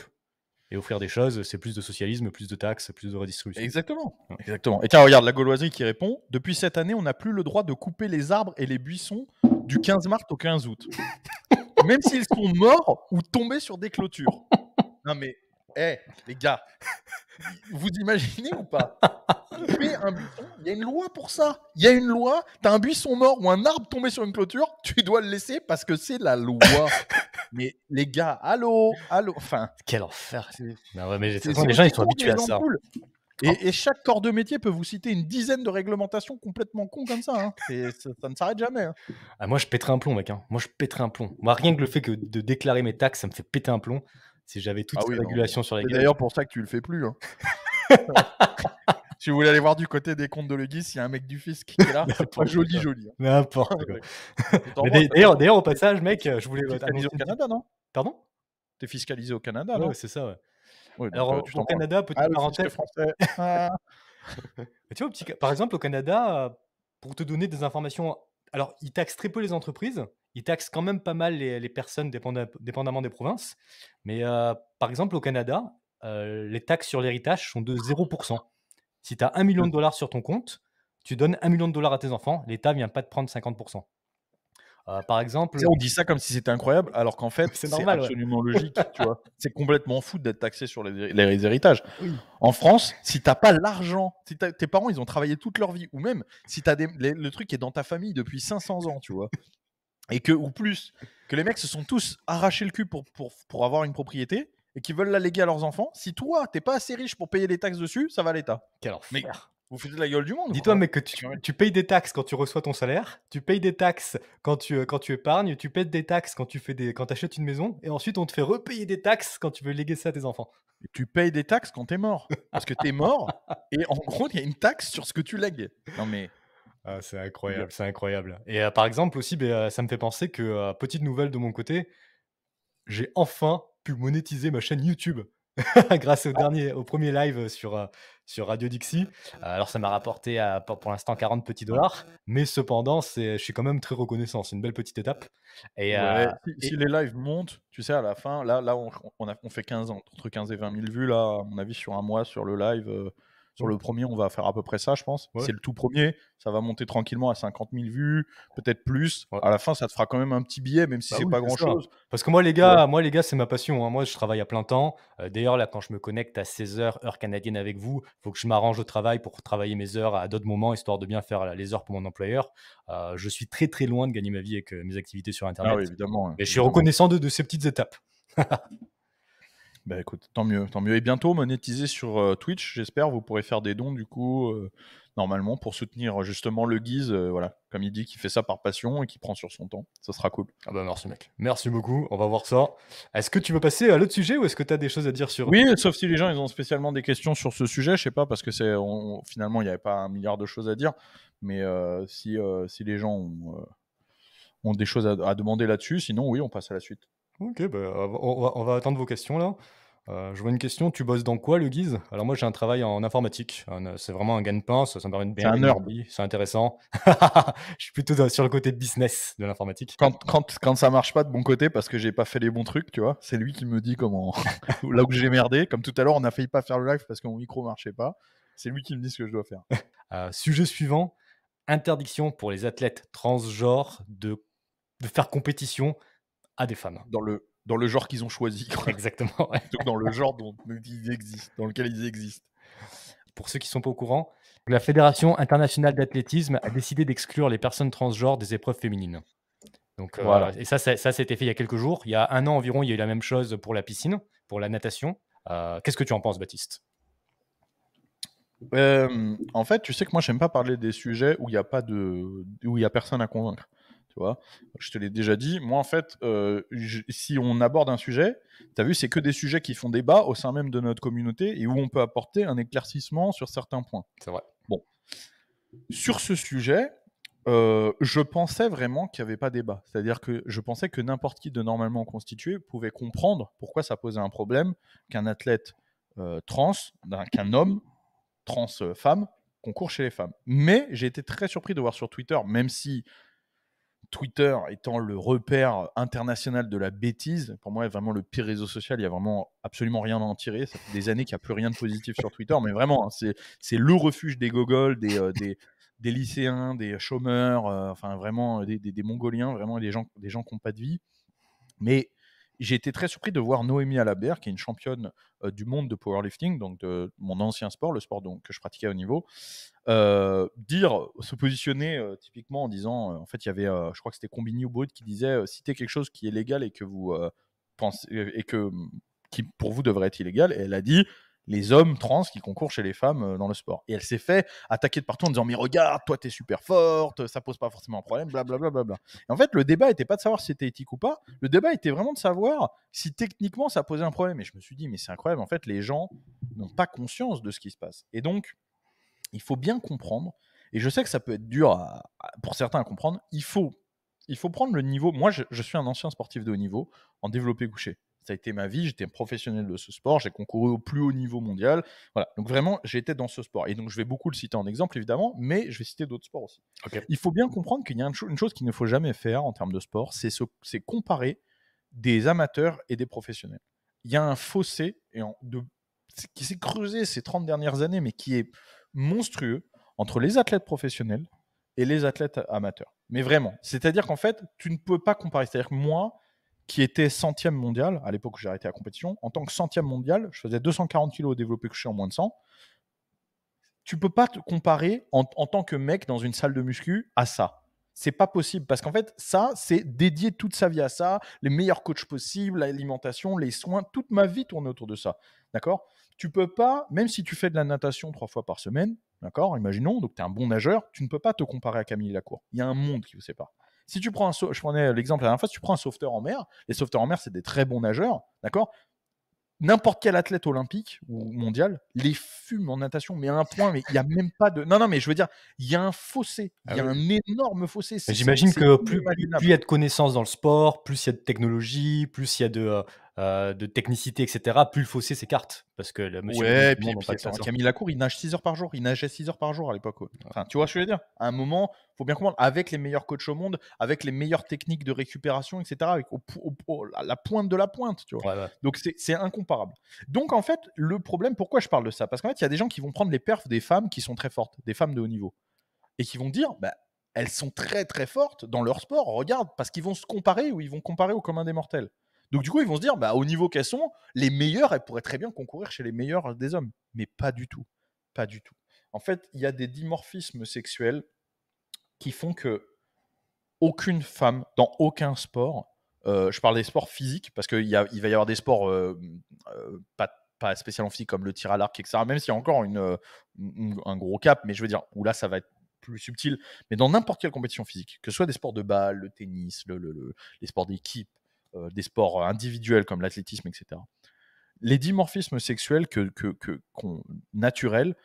Et offrir des choses, c'est plus de socialisme, plus de taxes, plus de redistribution. Exactement, Ouais. exactement. Et tiens, regarde, la Gauloiserie qui répond: «Depuis cette année, on n'a plus le droit de couper les arbres et les buissons du 15 mars au 15 août, même s'ils sont morts ou tombés sur des clôtures». Non mais, les gars, vous imaginez ou pas? Couper un buisson, il y a une loi pour ça. Il y a une loi, tu as un buisson mort ou un arbre tombé sur une clôture, tu dois le laisser parce que c'est la loi. Mais les gars, allô, enfin, Quel enfer! c'est Bah ouais, mais de toute c'est façon, c'est les gens, aussi ils sont con que habitués à les ça. ampoules. Oh, Et chaque corps de métier peut vous citer une dizaine de réglementations complètement cons comme ça, hein. Ça ne s'arrête jamais, hein. ah, moi, je pèterais un plomb, mec, hein. Moi, je pèterais un plomb. Moi, rien que le fait que de déclarer mes taxes, ça me fait péter un plomb. Si j'avais toutes Ah ces oui, non, mais régulations sur la c'est gueule. d'ailleurs pour ça que tu le fais plus, hein. Si vous voulez aller voir du côté des comptes de Legis, il y a un mec du fisc qui est là, c'est pas N'importe joli, quoi. joli, hein. N'importe quoi. Tu t'en Mais vois, d'ailleurs, au passage, mec, je voulais tu fiscalisé annoncer au une petite. Canada, non? Pardon? Tu es fiscalisé au Canada, Ouais, ouais, non? c'est ça, ouais. Oui, donc Alors, tu au t'en branles. Canada, Ah, petite le fisc parenthèse. français. Ah. Mais tu vois, par exemple, au Canada, pour te donner des informations, alors ils taxent très peu les entreprises, ils taxent quand même pas mal les personnes dépendamment des provinces. Mais par exemple, au Canada, les taxes sur l'héritage sont de 0%. Si tu as 1 000 000 $ sur ton compte, tu donnes 1 million de dollars à tes enfants, l'État vient pas te prendre 50%. Par exemple, Tu sais, on dit ça comme si c'était incroyable, alors qu'en fait, c'est c'est normal, ouais. absolument logique, tu vois? C'est complètement fou d'être taxé sur les héritages. Oui. En France, si t'as pas l'argent, si tes parents, ils ont travaillé toute leur vie, ou même si t'as le truc est dans ta famille depuis 500 ans, tu vois? Et que, ou plus, que les mecs se sont tous arrachés le cul pour avoir une propriété et qui veulent la léguer à leurs enfants, si toi, t'es pas assez riche pour payer les taxes dessus, ça va à l'État. Quel Mais enfer! vous foutez de la gueule du monde, Dis-toi, quoi. mec, que tu payes des taxes quand tu reçois ton salaire, tu payes des taxes quand tu épargnes, tu payes des taxes quand tu achètes une maison et ensuite on te fait repayer des taxes quand tu veux léguer ça à tes enfants. Et tu payes des taxes quand t'es mort. Parce que t'es mort, et en gros, il y a une taxe sur ce que tu lègues. Non mais, Ah, c'est les gars. incroyable, c'est incroyable. Et par exemple aussi, ça me fait penser que, petite nouvelle de mon côté, j'ai enfin pu monétiser ma chaîne YouTube grâce au premier live sur Radio Dixie. Alors ça m'a rapporté, pour l'instant 40 petits dollars, mais cependant, je suis quand même très reconnaissant. C'est une belle petite étape et Ouais, si et les lives montent, tu sais, à la fin, là on fait 15 ans, entre 15 et 20 000 vues, là, à mon avis, sur un mois, sur le live. Sur ouais, le premier, on va faire à peu près ça, je pense. ouais, C'est le tout premier, ça va monter tranquillement à 50 000 vues, peut-être plus. ouais. À la fin, ça te fera quand même un petit billet, même si Bah c'est oui, pas c'est ça. grand-chose. Parce que Tu vois. moi les gars, c'est ma passion, hein. Moi, je travaille à plein temps. D'ailleurs, là, quand je me connecte à 16 h heure canadienne avec vous, il faut que je m'arrange au travail pour travailler mes heures à d'autres moments, histoire de bien faire les heures pour mon employeur. Je suis très, très loin de gagner ma vie avec, mes activités sur Ah internet. oui, évidemment, hein, Mais je suis évidemment. reconnaissant de ces petites étapes. Bah écoute, tant mieux, tant mieux. Et bientôt monétisé sur Twitch, j'espère. Vous pourrez faire des dons du coup, normalement, pour soutenir justement le Guise. Voilà, comme il dit, qu'il fait ça par passion et qui prend sur son temps. Ça sera cool. Ah bah merci mec, merci beaucoup, on va voir ça. Est-ce que tu veux passer à l'autre sujet ou est-ce que tu as des choses à dire sur... Oui, sauf si les gens ils ont spécialement des questions sur ce sujet, je sais pas, parce que finalement il n'y avait pas un milliard de choses à dire. Mais si les gens ont des choses à demander là-dessus, sinon oui, on passe à la suite. Ok, bah, on va attendre vos questions là. Je vois une question, tu bosses dans quoi le Guise? Alors moi j'ai un travail en informatique, c'est vraiment un gagne-pain, ça me permet de C'est bien un gagner ma nerd. vie, c'est intéressant. Je suis plutôt sur le côté business de l'informatique. Quand ça marche pas de mon côté parce que j'ai pas fait les bons trucs, tu vois, c'est lui qui me dit comment là où j'ai merdé. Comme tout à l'heure, on a failli pas faire le live parce que mon micro marchait pas. C'est lui qui me dit ce que je dois faire. Sujet suivant, interdiction pour les athlètes transgenres de faire compétition à des femmes. Dans le genre qu'ils ont choisi, quoi. Exactement, ouais. Plutôt que dans le genre dans lequel ils existent. Pour ceux qui ne sont pas au courant, la Fédération internationale d'athlétisme a décidé d'exclure les personnes transgenres des épreuves féminines. Donc, Voilà. et ça c'était fait il y a quelques jours. Il y a un an environ, il y a eu la même chose pour la piscine, pour la natation. Qu'est-ce que tu en penses, Baptiste? En fait, tu sais que moi, j'aime pas parler des sujets où il y a personne à convaincre. Tu vois, je te l'ai déjà dit. Moi, en fait, si on aborde un sujet, tu as vu, c'est que des sujets qui font débat au sein même de notre communauté et où on peut apporter un éclaircissement sur certains points. C'est vrai. Bon, sur ce sujet, je pensais vraiment qu'il n'y avait pas débat. C'est-à-dire que je pensais que n'importe qui de normalement constitué pouvait comprendre pourquoi ça posait un problème qu'un athlète trans, qu'un homme trans femme concourt chez les femmes. Mais j'ai été très surpris de voir sur Twitter, même si Twitter étant le repère international de la bêtise, pour moi, est vraiment le pire réseau social. Il n'y a vraiment absolument rien à en tirer. Ça fait des années qu'il n'y a plus rien de positif sur Twitter, mais vraiment, hein, c'est le refuge des gogoles, des lycéens, des chômeurs, enfin vraiment des Mongoliens, vraiment des gens qui n'ont pas de vie. Mais j'ai été très surpris de voir Noémie Alabert, qui est une championne du monde de powerlifting, donc de mon ancien sport, le sport que je pratiquais au niveau, se positionner typiquement en disant, en fait, il y avait, je crois que c'était Combini ou Brut qui disait, citez quelque chose qui est légal et que vous pensez et qui pour vous devrait être illégal. Et elle a dit les hommes trans qui concourent chez les femmes dans le sport. Et elle s'est fait attaquer de partout en disant mais regarde, toi t'es super forte, ça pose pas forcément un problème, blablabla. Bla, bla, bla. Et en fait, le débat était pas de savoir si c'était éthique ou pas, le débat était vraiment de savoir si techniquement ça posait un problème. Et je me suis dit mais c'est incroyable, en fait les gens n'ont pas conscience de ce qui se passe. Et donc il faut bien comprendre, et je sais que ça peut être dur pour certains à comprendre, il faut prendre le niveau. Moi, je suis un ancien sportif de haut niveau en développé couché. Ça a été ma vie, j'étais professionnel de ce sport, j'ai concouru au plus haut niveau mondial. Voilà, donc vraiment, j'ai été dans ce sport. Et donc, je vais beaucoup le citer en exemple, évidemment, mais je vais citer d'autres sports aussi. Ok. Il faut bien comprendre qu'il y a une chose qu'il ne faut jamais faire en termes de sport, c'est comparer des amateurs et des professionnels. Il y a un fossé qui s'est creusé ces 30 dernières années, mais qui est monstrueux entre les athlètes professionnels et les athlètes amateurs. Mais vraiment, c'est-à-dire qu'en fait, tu ne peux pas comparer. C'est-à-dire que moi, qui étais centième mondial, à l'époque où j'ai arrêté la compétition, en tant que centième mondial, je faisais 240 kg au développé couché en moins de 100. Tu peux pas te comparer en tant que mec dans une salle de muscu à ça. C'est pas possible parce qu'en fait, ça, c'est dédié toute sa vie à ça, les meilleurs coachs possibles, l'alimentation, les soins, toute ma vie tourne autour de ça. D'accord? Tu peux pas, même si tu fais de la natation 3 fois par semaine, d'accord? Imaginons, donc tu es un bon nageur, tu ne peux pas te comparer à Camille Lacour. Il y a un monde qui vous sépare. Si tu prends je prenais l'exemple la dernière fois, si tu prends un sauveteur en mer, les sauveteurs en mer, c'est des très bons nageurs, d'accord? N'importe quel athlète olympique ou mondial les fume en natation, mais à un point, mais il n'y a même pas de. Non, non, mais je veux dire, il y a un fossé, il y a un énorme fossé. J'imagine que plus inimaginable. il y a de connaissances dans le sport, plus il y a de technologie, plus il y a de technicité, et cetera, plus le fossé s'écarte. Parce que le monsieur Ouais, tout le monde puis n'a pas accès à attends, ça. Camille Lacour, il nage 6 heures par jour. Il nageait 6 heures par jour à l'époque. Ouais. Enfin, tu vois ce que je veux dire? À un moment, il faut bien comprendre, avec les meilleurs coachs au monde, avec les meilleures techniques de récupération, etc., avec la pointe de la pointe, tu vois. Ouais, ouais. Donc, c'est incomparable. Donc, en fait, le problème, pourquoi je parle de ça? Parce qu'en fait, il y a des gens qui vont prendre les perfs des femmes qui sont très fortes, des femmes de haut niveau, et qui vont dire, bah, elles sont très, très fortes dans leur sport. Regarde, parce qu'ils vont se comparer ou ils vont comparer au commun des mortels. Donc, du coup, ils vont se dire, bah, au niveau qu'elles sont, les meilleures, elles pourraient très bien concourir chez les meilleurs des hommes. Mais pas du tout. Pas du tout. En fait, il y a des dimorphismes sexuels qui font que aucune femme, dans aucun sport, Je parle des sports physiques parce qu'il va y avoir des sports pas spécialement physiques comme le tir à l'arc, etc. Même s'il y a encore un gros cap, mais je veux dire, où là, ça va être plus subtil. Mais dans n'importe quelle compétition physique, que ce soit des sports de balle, le tennis, les sports d'équipe, des sports individuels comme l'athlétisme, etc. Les dimorphismes sexuels naturels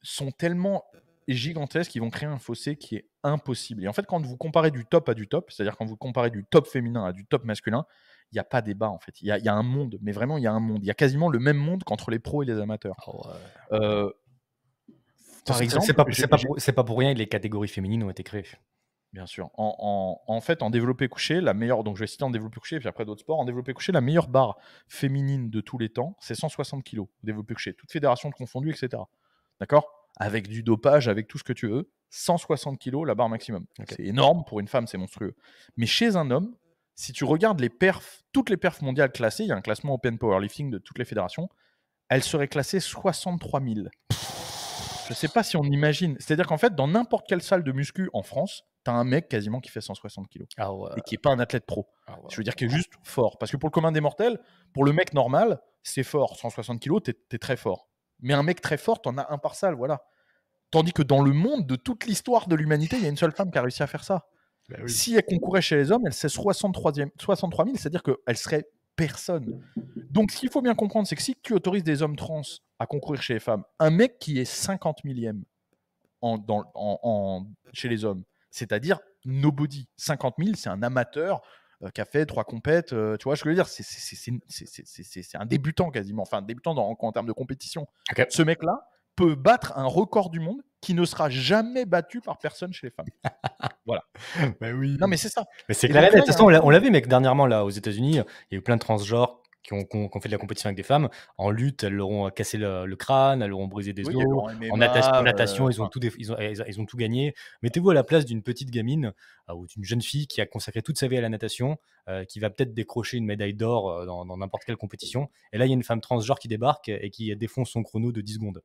sont tellement gigantesques qu'ils vont créer un fossé qui est impossible. Et en fait, quand vous comparez du top à du top, c'est-à-dire quand vous comparez du top féminin à du top masculin, il n'y a pas débat en fait. Il y a un monde, mais vraiment il y a un monde. Il y a quasiment le même monde qu'entre les pros et les amateurs. Par exemple, c'est pas pour rien que les catégories féminines ont été créées. Bien sûr. En fait, en développé couché, donc je vais citer en développé couché, puis après d'autres sports. En développé couché, la meilleure barre féminine de tous les temps, c'est 160 kg développé couché, toutes fédérations confondues, etc. D'accord ? Avec du dopage, avec tout ce que tu veux, 160 kg la barre maximum. Okay. C'est énorme, pour une femme, c'est monstrueux. Mais chez un homme, si tu regardes toutes les perfs mondiales classées, il y a un classement Open Powerlifting de toutes les fédérations, elles seraient classées 63 000. Je ne sais pas si on imagine. C'est-à-dire qu'en fait, dans n'importe quelle salle de muscu en France, tu as un mec quasiment qui fait 160 kg. Et qui n'est pas un athlète pro. Je veux dire qu'il est juste fort. Parce que pour le commun des mortels, pour le mec normal, c'est fort. 160 kg, tu es très fort. Mais un mec très fort, tu en as un par salle, voilà. Tandis que dans le monde, de toute l'histoire de l'humanité, il y a une seule femme qui a réussi à faire ça. Ben oui. Si elle concourait chez les hommes, elle serait 63 000, c'est-à-dire qu'elle serait personne. Donc, ce qu'il faut bien comprendre, c'est que si tu autorises des hommes trans à concourir chez les femmes, un mec qui est 50 millième chez les hommes, c'est-à-dire nobody. 50 000, c'est un amateur qui a fait 3 compètes. Tu vois ce que je veux dire ? C'est un débutant quasiment. Enfin, un débutant en termes de compétition. Okay. Ce mec-là peut battre un record du monde qui ne sera jamais battu par personne chez les femmes. Voilà. Ben oui. Non, mais c'est ça. Mais c'est clair. De toute façon, on l'a vu, mec, dernièrement, là, aux États-Unis, il y a eu plein de transgenres qui ont fait de la compétition avec des femmes. En lutte, elles leur ont cassé le crâne, elles leur ont brisé des os. En natation, ils ont tout gagné. Mettez-vous à la place d'une petite gamine ou d'une jeune fille qui a consacré toute sa vie à la natation, qui va peut-être décrocher une médaille d'or dans n'importe quelle compétition. Et là, il y a une femme transgenre qui débarque et qui défonce son chrono de 10 secondes.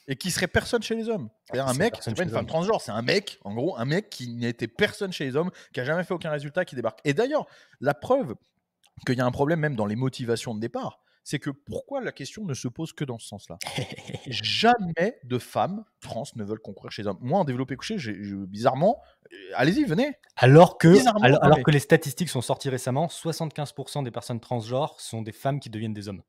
Et qui serait personne chez les hommes. C'est-à-dire un mec, c'est pas une femme transgenre, c'est un mec, en gros, un mec qui n'était personne chez les hommes, qui a jamais fait aucun résultat, qui débarque. Et d'ailleurs, la preuve qu'il y a un problème même dans les motivations de départ, c'est que pourquoi la question ne se pose que dans ce sens-là ? Jamais de femmes trans ne veulent concourir chez les hommes. Moi, en développé couché, bizarrement, allez-y, venez. Alors que les statistiques sont sorties récemment, 75% des personnes transgenres sont des femmes qui deviennent des hommes.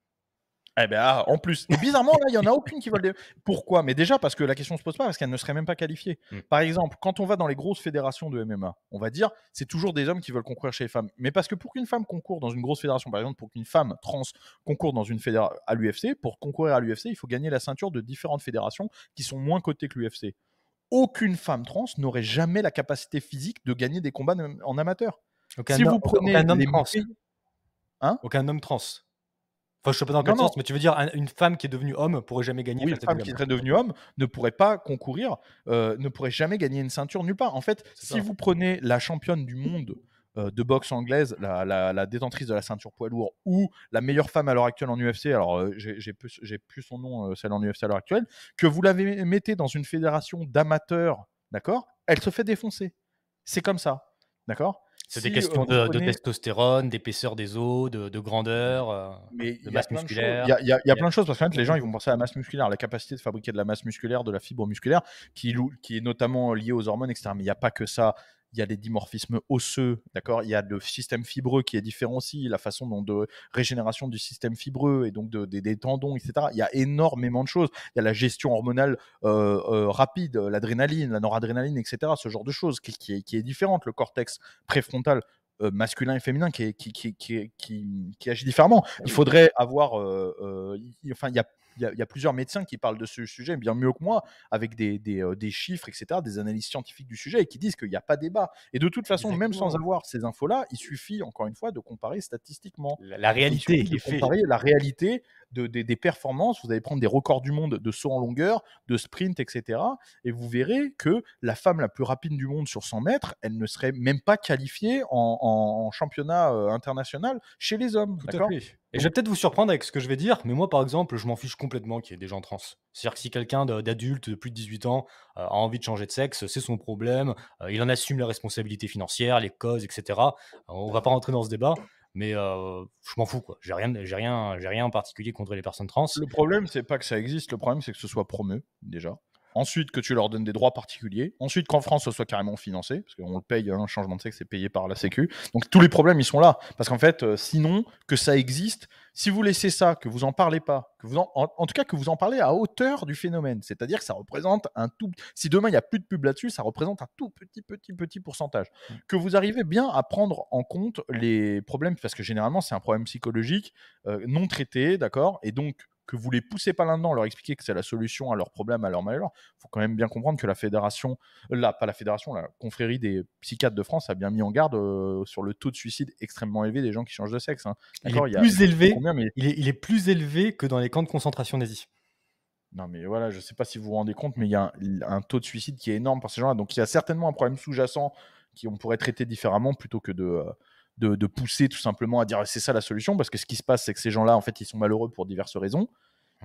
Eh ben, en plus. Et bizarrement, là, il n'y en a aucune qui veulent. Pourquoi ? Mais déjà, parce que la question ne se pose pas, parce qu'elle ne serait même pas qualifiée. Par exemple, quand on va dans les grosses fédérations de MMA, on va dire c'est toujours des hommes qui veulent concourir chez les femmes. Mais parce que pour qu'une femme concourt dans une grosse fédération, par exemple, pour qu'une femme trans concourt dans une fédération à l'UFC, pour concourir à l'UFC, il faut gagner la ceinture de différentes fédérations qui sont moins cotées que l'UFC. Aucune femme trans n'aurait jamais la capacité physique de gagner des combats en amateur. Aucun homme trans. Enfin, je sais pas dans quel sens, mais tu veux dire une femme qui est devenue homme pourrait jamais gagner. Oui, une femme qui serait devenue homme ne pourrait pas concourir, ne pourrait jamais gagner une ceinture nulle part. En fait, si vous prenez la championne du monde de boxe anglaise, la détentrice de la ceinture poids lourd, ou la meilleure femme à l'heure actuelle en UFC, alors j'ai plus son nom, celle en UFC à l'heure actuelle, que vous la mettez dans une fédération d'amateurs, d'accord ? Elle se fait défoncer. C'est comme ça, d'accord ? C'est des questions de testostérone, d'épaisseur des os, de grandeur, de masse musculaire. Il y a plein de choses, parce que les gens ils vont penser à la masse musculaire, la capacité de fabriquer de la masse musculaire, de la fibre musculaire, qui est notamment liée aux hormones, etc. Mais il n'y a pas que ça. Il y a des dimorphismes osseux, d'accord ? Il y a le système fibreux qui est différent aussi, la façon de régénération du système fibreux et donc des tendons, etc. Il y a énormément de choses. Il y a la gestion hormonale rapide, l'adrénaline, la noradrénaline, etc. Ce genre de choses qui est différente. Le cortex préfrontal masculin et féminin qui agit différemment. Il faudrait avoir... il y a plusieurs médecins qui parlent de ce sujet bien mieux que moi, avec des chiffres, etc., des analyses scientifiques du sujet, et qui disent qu'il n'y a pas débat. Et de toute façon, même sans avoir ces infos-là, il suffit, encore une fois, de comparer statistiquement. La réalité, comparer la réalité des performances, vous allez prendre des records du monde de saut en longueur, de sprint, etc. Et vous verrez que la femme la plus rapide du monde sur 100 mètres, elle ne serait même pas qualifiée en championnat international chez les hommes. Tout à D'accord? fait. Et je vais peut-être vous surprendre avec ce que je vais dire, mais moi, par exemple, je m'en fiche complètement qu'il y ait des gens trans. C'est-à-dire que si quelqu'un d'adulte de plus de 18 ans a envie de changer de sexe, c'est son problème. Il en assume la responsabilité financière, les causes, etc. On va pas rentrer dans ce débat, mais je m'en fous, quoi. J'ai rien en particulier contre les personnes trans. Le problème, c'est pas que ça existe, le problème, c'est que ce soit promu, déjà. Ensuite, que tu leur donnes des droits particuliers. Ensuite, qu'en France, ce soit carrément financé, parce qu'on le paye, un changement de sexe, c'est payé par la Sécu. Donc, tous les problèmes, ils sont là. Parce qu'en fait, sinon, que ça existe, si vous laissez ça, que vous en parlez pas, que vous en tout cas, que vous en parlez à hauteur du phénomène, c'est-à-dire que ça représente un tout. Si demain, il n'y a plus de pub là-dessus, ça représente un tout petit pourcentage. Que vous arrivez bien à prendre en compte les problèmes, parce que généralement, c'est un problème psychologique non traité, d'accord? Et donc, que vous les poussez pas là-dedans, leur expliquer que c'est la solution à leurs problèmes, à leur malheur, il faut quand même bien comprendre que la fédération, pas la fédération, la confrérie des psychiatres de France a bien mis en garde sur le taux de suicide extrêmement élevé des gens qui changent de sexe. Hein. Il est Il y a, plus élevé. combien, mais... Il est plus élevé que dans les camps de concentration nazis. Non, mais voilà, je sais pas si vous vous rendez compte, mais il y a un taux de suicide qui est énorme pour ces gens-là. Donc il y a certainement un problème sous-jacent qu'on pourrait traiter différemment plutôt que de pousser tout simplement à dire c'est ça la solution, parce que ce qui se passe, c'est que ces gens-là, en fait, ils sont malheureux pour diverses raisons.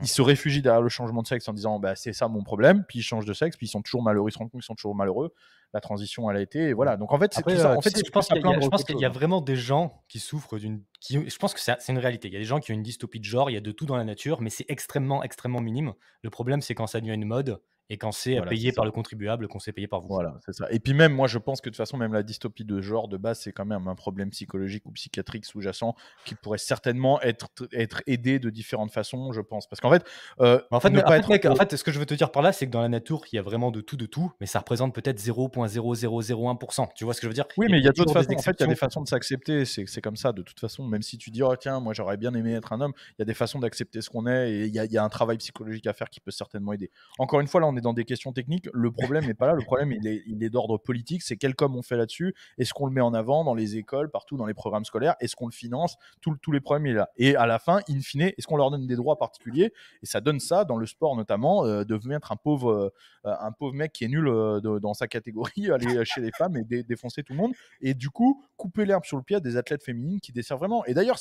Ils se réfugient derrière le changement de sexe en disant bah, c'est ça mon problème, puis ils changent de sexe, puis ils sont toujours malheureux, ils se rendent compte qu'ils sont toujours malheureux. La transition, elle a été, et voilà. Donc en fait, c'est Après, tout ça. En fait, tu sais, c'est je pense plus à qu'il y a plaindre je pense qu'autre qu'il chose, y a hein. vraiment des gens qui souffrent je pense que c'est une réalité. Il y a des gens qui ont une dystopie de genre, il y a de tout dans la nature, mais c'est extrêmement, extrêmement minime. Le problème, c'est quand ça devient une mode et quand c'est Voilà, c'est payé par ça. le contribuable, qu'on c'est payé par vous. Voilà, c'est ça. Et puis même, moi, je pense que de toute façon, même la dystopie de genre, de base, c'est quand même un problème psychologique ou psychiatrique sous-jacent qui pourrait certainement être aidé de différentes façons, je pense. Parce qu'en fait, En fait, ne pas être... mec, en fait, ce que je veux te dire par là, c'est que dans la nature, il y a vraiment de tout, mais ça représente peut-être 0,0001%. Tu vois ce que je veux dire? Oui, mais il y a d'autres toujours des façons. En fait, il y a des exceptions. façons de s'accepter. C'est comme ça, de toute façon. Même si tu dis, oh tiens, moi j'aurais bien aimé être un homme, il y a des façons d'accepter ce qu'on est et il y a un travail psychologique à faire qui peut certainement aider. Encore une fois, là, on est dans des questions techniques. Le problème n'est pas là. Le problème, il est d'ordre politique. C'est quel com on fait là-dessus. Est-ce qu'on le met en avant dans les écoles, partout, dans les programmes scolaires? Est-ce qu'on le finance? Tous les problèmes, il est là. Et à la fin, in fine, est-ce qu'on leur donne des droits particuliers? Et ça donne ça, dans le sport notamment, de mettre un pauvre mec qui est nul dans sa catégorie, aller chez les femmes et défoncer tout le monde. Et du coup, couper l'herbe sur le pied à des athlètes féminines qui desservent vraiment. Et d'ailleurs,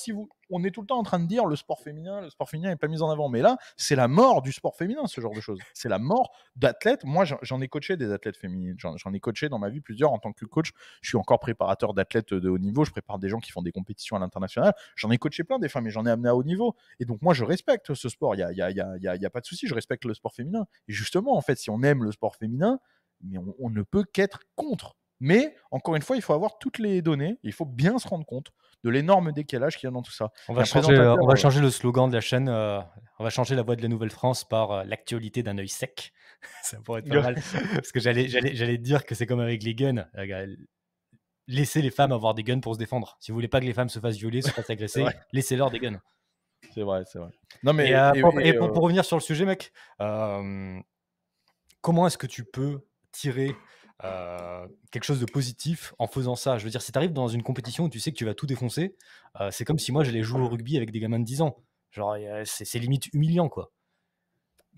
on est tout le temps en train de dire le sport féminin n'est pas mis en avant. Mais là, c'est la mort du sport féminin, ce genre de choses. C'est la mort d'athlètes. Moi, j'en ai coaché des athlètes féminines. J'en ai coaché dans ma vie plusieurs en tant que coach. Je suis encore préparateur d'athlètes de haut niveau. Je prépare des gens qui font des compétitions à l'international. J'en ai coaché plein des femmes et j'en ai amené à haut niveau. Et donc, moi, je respecte ce sport. Il y a pas de souci. Je respecte le sport féminin. Et justement, en fait, si on aime le sport féminin, mais on ne peut qu'être contre. Mais, encore une fois, il faut avoir toutes les données. Il faut bien se rendre compte de l'énorme décalage qu'il y a dans tout ça. On va changer le slogan de la chaîne. On va changer la voix de la Nouvelle-France par l'actualité d'un œil sec. Ça pourrait être pas mal. Parce que j'allais te dire que c'est comme avec les guns. Laissez les femmes avoir des guns pour se défendre. Si vous voulez pas que les femmes se fassent violer, se fassent agresser, laissez-leur des guns. C'est vrai, c'est vrai. Non, mais, pour revenir sur le sujet, mec, comment est-ce que tu peux tirer quelque chose de positif en faisant ça? Je veux dire, si tu arrives dans une compétition où tu sais que tu vas tout défoncer, c'est comme si moi j'allais jouer au rugby avec des gamins de 10 ans. Genre, c'est limite humiliant, quoi.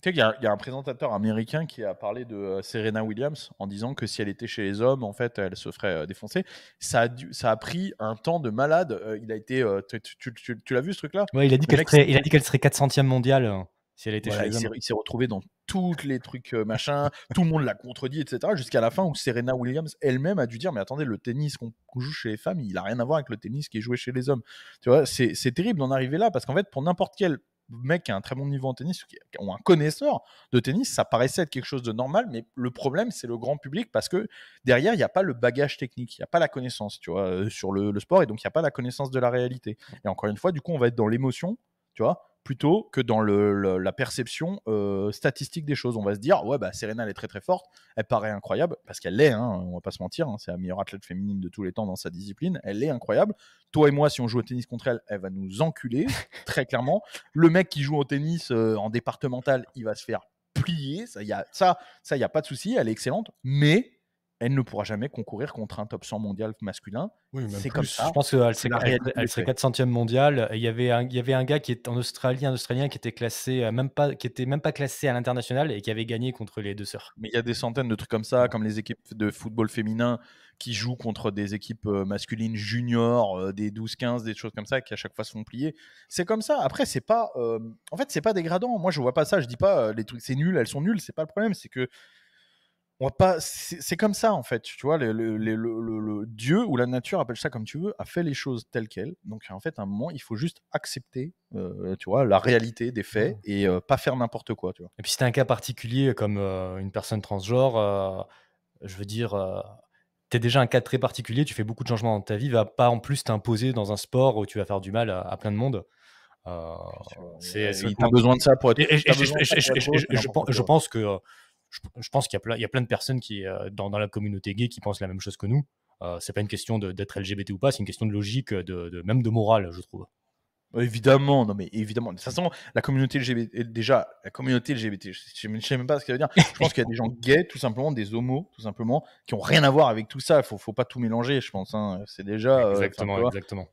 Tu sais qu'il y a un présentateur américain qui a parlé de Serena Williams en disant que si elle était chez les hommes, en fait, elle se ferait défoncer. Ça a pris un temps de malade. Il a été. Tu l'as vu ce truc-là? Ouais, il a dit qu'elle serait 400e mondiale si elle était chez les hommes. Il s'est retrouvé dans tous les trucs machin. Tout le monde l'a contredit, etc. Jusqu'à la fin où Serena Williams elle-même a dû dire mais attendez, le tennis qu'on joue chez les femmes, il a rien à voir avec le tennis qui est joué chez les hommes. Tu vois, c'est terrible d'en arriver là parce qu'en fait, pour n'importe quel mec qui a un très bon niveau en tennis ou un connaisseur de tennis, ça paraissait être quelque chose de normal, mais le problème c'est le grand public parce que derrière il n'y a pas le bagage technique, il n'y a pas la connaissance, tu vois, sur le sport, et donc il n'y a pas la connaissance de la réalité. Et encore une fois, du coup on va être dans l'émotion, tu vois, plutôt que dans la perception statistique des choses. On va se dire, ouais, bah, Serena, elle est très très forte, elle paraît incroyable, parce qu'elle l'est, hein, on va pas se mentir, hein, c'est la meilleure athlète féminine de tous les temps dans sa discipline, elle est incroyable. Toi et moi, si on joue au tennis contre elle, elle va nous enculer, très clairement. Le mec qui joue au tennis en départemental, il va se faire plier, ça, y a pas de souci, elle est excellente, mais elle ne pourra jamais concourir contre un top 100 mondial masculin. Oui, même C'est comme plus. ça. Je pense qu'elle C'est serait, la réalité des elle serait faits. 400e mondiale. Et il y avait un gars qui est en Australie, un Australien qui était classé, qui était même pas classé à l'international et qui avait gagné contre les deux sœurs. Mais il y a des centaines de trucs comme ça, comme les équipes de football féminin qui jouent contre des équipes masculines juniors, des 12-15, des choses comme ça, qui à chaque fois se font plier. C'est comme ça. Après, c'est pas, en fait, c'est pas dégradant. Moi, je vois pas ça. Je dis pas les trucs, c'est nul, elles sont nulles. C'est pas le problème. C'est que on va pas. C'est comme ça, en fait. Tu vois, le Dieu ou la nature, appelle ça comme tu veux, a fait les choses telles quelles. Donc, en fait, à un moment, il faut juste accepter, tu vois, la réalité des faits et pas faire n'importe quoi, tu vois. Et puis, si t'as un cas particulier comme une personne transgenre, je veux dire, t'es déjà un cas très particulier, tu fais beaucoup de changements dans ta vie, va pas en plus t'imposer dans un sport où tu vas faire du mal à plein de monde. Bien sûr. C'est Et t'as besoin de ça pour être. et T'as besoin de ça pour être heureux, c'est n'importe je quoi. pense que je pense qu'il y a plein de personnes qui dans la communauté gay qui pensent la même chose que nous. C'est pas une question d'être LGBT ou pas, c'est une question de logique, même de morale, je trouve. Évidemment, non mais évidemment. De toute façon, la communauté LGBT, déjà, la communauté LGBT, je sais même pas ce que ça veut dire. Je pense qu'il y a des gens gays, tout simplement, des homos, tout simplement, qui ont rien à voir avec tout ça. Faut pas tout mélanger, je pense. Hein. C'est déjà. Exactement, Tu vois. exactement.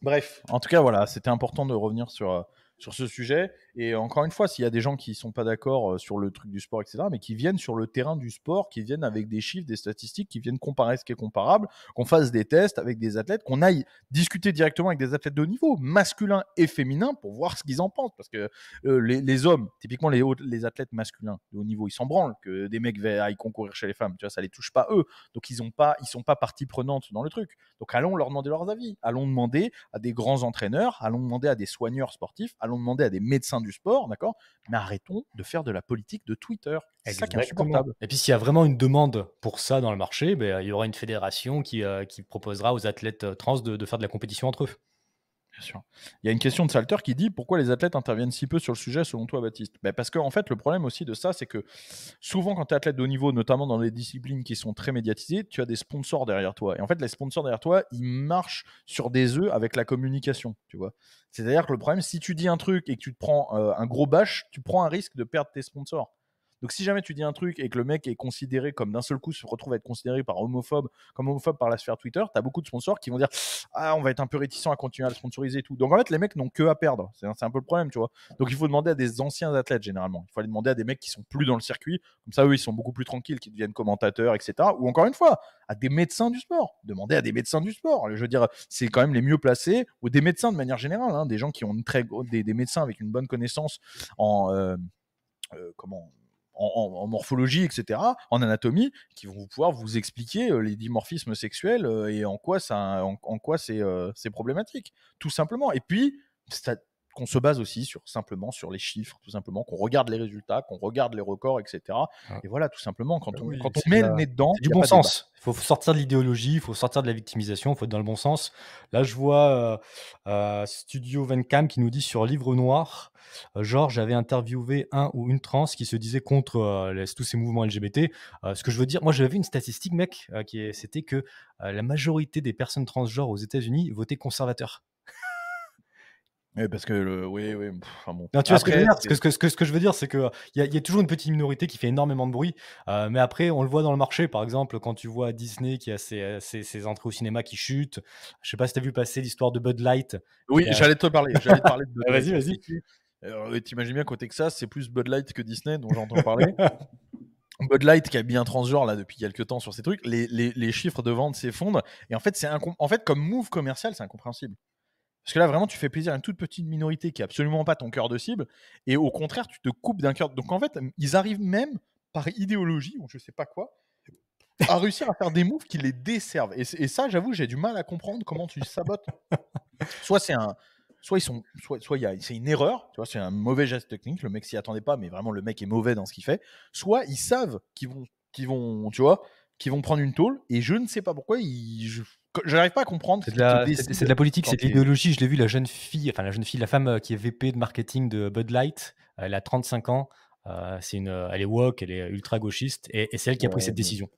Bref, en tout cas, voilà, c'était important de revenir sur ce sujet. Et encore une fois, s'il y a des gens qui sont pas d'accord sur le truc du sport, etc., mais qui viennent sur le terrain du sport, qui viennent avec des chiffres, des statistiques, qui viennent comparer ce qui est comparable, qu'on fasse des tests avec des athlètes, qu'on aille discuter directement avec des athlètes de haut niveau, masculins et féminins, pour voir ce qu'ils en pensent. Parce que les hommes, typiquement les athlètes masculins de haut niveau, ils s'en branlent que des mecs aillent concourir chez les femmes. Tu vois, ça les touche pas eux. Donc ils sont pas partie prenante dans le truc. Donc allons leur demander leurs avis. Allons demander à des grands entraîneurs, allons demander à des soigneurs sportifs, allons demander à des médecins du sport, d'accord? Mais arrêtons de faire de la politique de Twitter. C'est ça qui est insupportable. Et puis s'il y a vraiment une demande pour ça dans le marché, ben, il y aura une fédération qui proposera aux athlètes trans de faire de la compétition entre eux. Bien sûr. Il y a une question de Salter qui dit pourquoi les athlètes interviennent si peu sur le sujet selon toi, Baptiste? Parce qu'en fait, le problème aussi de ça, c'est que souvent quand tu es athlète de haut niveau, notamment dans les disciplines qui sont très médiatisées, tu as des sponsors derrière toi. Et en fait, les sponsors derrière toi, ils marchent sur des œufs avec la communication, tu vois. C'est-à-dire que le problème, si tu dis un truc et que tu te prends un gros bâche, tu prends un risque de perdre tes sponsors. Donc si jamais tu dis un truc et que le mec est considéré comme d'un seul coup se retrouve à être considéré comme homophobe par la sphère Twitter, tu as beaucoup de sponsors qui vont dire ah on va être un peu réticent à continuer à le sponsoriser et tout. Donc en fait les mecs n'ont que à perdre. C'est un peu le problème, tu vois. Donc il faut demander à des anciens athlètes généralement. Il faut aller demander à des mecs qui sont plus dans le circuit. Comme ça eux ils sont beaucoup plus tranquilles, qui deviennent commentateurs, etc. Ou encore une fois à des médecins du sport. Demander à des médecins du sport. Je veux dire c'est quand même les mieux placés ou des médecins de manière générale, hein, des gens qui ont des médecins avec une bonne connaissance en comment en morphologie, etc., en anatomie, qui vont pouvoir vous expliquer les dimorphismes sexuels et en quoi c'est problématique, tout simplement. Et puis, qu'on se base aussi simplement sur les chiffres, tout simplement, qu'on regarde les résultats, qu'on regarde les records, etc. Ah. Et voilà, tout simplement, quand on C'est met le nez dedans, c'est du y a bon pas de débat. sens. Il faut sortir de l'idéologie, il faut sortir de la victimisation, il faut être dans le bon sens. Là, je vois Studio Vencam qui nous dit sur Livre Noir, Georges avait interviewé un ou une trans qui se disait contre tous ces mouvements LGBT. Ce que je veux dire, moi j'avais vu une statistique, mec, c'était que la majorité des personnes transgenres aux États-Unis votaient conservateur. Oui, parce que oui, enfin bon. Non, tu vois ce que je veux Après, dire? Ce que je veux dire, c'est qu'il y a toujours une petite minorité qui fait énormément de bruit, mais après, on le voit dans le marché. Par exemple, quand tu vois Disney qui a ses entrées au cinéma qui chutent. Je sais pas si tu as vu passer l'histoire de Bud Light. oui, Qui a- j'allais te parler de Bud Light. Vas-y, vas-y. T'imagines bien qu'au Texas, c'est plus Bud Light que Disney, dont j'entends parler. Bud Light qui a bien transgenre là depuis quelques temps sur ces trucs, les chiffres de vente s'effondrent et en fait en fait comme move commercial c'est incompréhensible. Parce que là vraiment tu fais plaisir à une toute petite minorité qui est absolument pas ton cœur de cible et au contraire tu te coupes d'un cœur. Donc en fait ils arrivent même par idéologie ou je sais pas quoi à réussir à faire des moves qui les desservent. Et ça j'avoue j'ai du mal à comprendre comment tu sabotes. Soit c'est un soit ils sont soit c'est une erreur, tu vois, c'est un mauvais geste technique, le mec s'y attendait pas, mais vraiment le mec est mauvais dans ce qu'il fait. Soit ils savent tu vois, qu'ils vont prendre une tôle et je ne sais pas pourquoi j'arrive pas à comprendre ce C'est de qui te la, décide c'est de la politique, quand c'est de t'es- l'idéologie. Je l'ai vu, la femme qui est VP de marketing de Bud Light, elle a 35 ans. Elle est woke, elle est ultra gauchiste, et c'est elle qui a pris cette décision.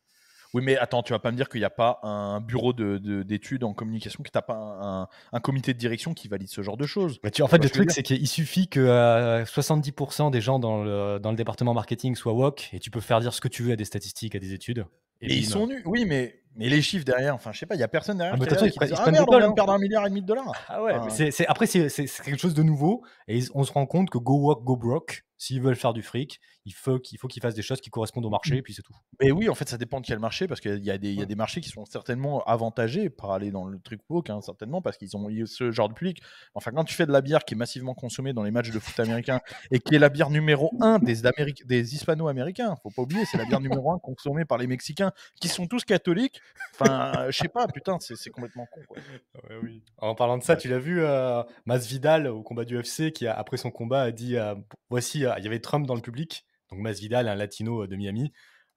Oui, mais attends, tu vas pas me dire qu'il n'y a pas un bureau d'études en communication, que tu n'as pas un comité de direction qui valide ce genre de choses. En fait, le truc, c'est qu'il suffit que 70% des gens dans le département marketing soient woke, et tu peux faire dire ce que tu veux à des statistiques, à des études. et Mais ils bim. sont nuls. Oui, mais les chiffres derrière, enfin, je sais pas, il y a personne Ah, derrière mais qui de toute façon, regarde et qui dit ils se ah prennent des merde, on balles, vient de hein. perdre 1,5 milliard. Ah ouais, mais Enfin, après, c'est quelque chose de nouveau et on se rend compte que go work, go broke, s'ils veulent faire du fric, il faut qu'ils fassent des choses qui correspondent au marché et puis c'est tout. mais oui, en fait, ça dépend de quel marché, parce qu'il y a Ouais. des marchés qui sont certainement avantagés par aller dans le truc woke, hein, certainement, parce qu'ils ont ce genre de public. Enfin, quand tu fais de la bière qui est massivement consommée dans les matchs de foot américains et qui est la bière numéro 1 des hispano-américains, faut pas oublier, c'est la bière numéro 1 consommée par les Mexicains, qui sont tous catholiques. Enfin, je sais pas, putain, c'est complètement con, quoi. Ouais, oui. En parlant de ça, Bref. tu l'as vu, Masvidal au combat du UFC qui après son combat a dit, voici, il y avait Trump dans le public, donc Masvidal, un latino de Miami.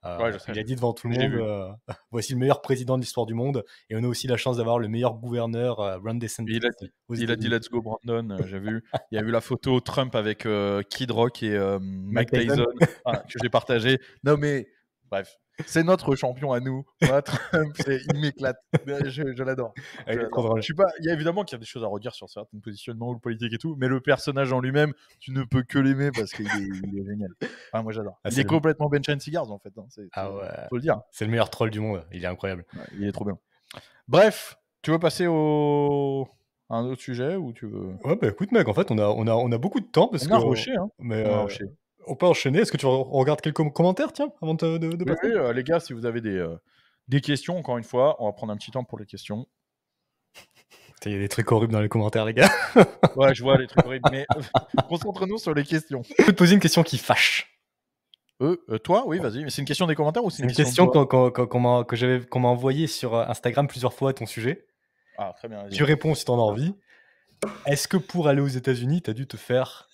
Ouais, je sais, Il a dit devant tout le j'ai monde, vu. voici le meilleur président de l'histoire du monde et on a aussi la chance d'avoir le meilleur gouverneur, Ron Et DeSantis aux il a dit États-Unis. let's go Brandon, j'ai vu. Il y a eu la photo Trump avec Kid Rock et Mike Mike Tyson. Tyson que j'ai partagé. Non mais bref, c'est notre champion à nous. Moi, Trump, il m'éclate. Je l'adore. Ah, Je il est trop l'adore. drôle. Je suis pas. Il y a évidemment qu'il y a des choses à redire sur certains positionnements ou le politique et tout, mais le personnage en lui-même, tu ne peux que l'aimer parce il est génial. Enfin, moi j'adore. Ah, Il c'est est le complètement Bench and Cigars en fait. Hein. ah ouais, Faut le dire. c'est le meilleur troll du monde, il est incroyable. Ouais, il est trop bien. Bref, tu veux passer à un autre sujet ou tu veux. Ouais, bah, écoute mec, en fait, on a beaucoup de temps parce On que a rushé, hein. mais On a rushé. on peut enchaîner. Est-ce que tu regardes quelques commentaires, tiens, avant de Oui, passer? oui, les gars, si vous avez des questions, encore une fois, on va prendre un petit temps pour les questions. Putain, il y a des trucs horribles dans les commentaires, les gars. Ouais, je vois les trucs horribles, mais concentre-nous sur les questions. Je peux te poser une question qui fâche. Toi, oui, vas-y. Mais c'est une question des commentaires ou c'est C'est une une question question de toi? qu'on m'a envoyée sur Instagram plusieurs fois à ton sujet. Ah, très bien, vas-y. Tu réponds si t'en as envie. Est-ce que pour aller aux États-Unis, t'as dû te faire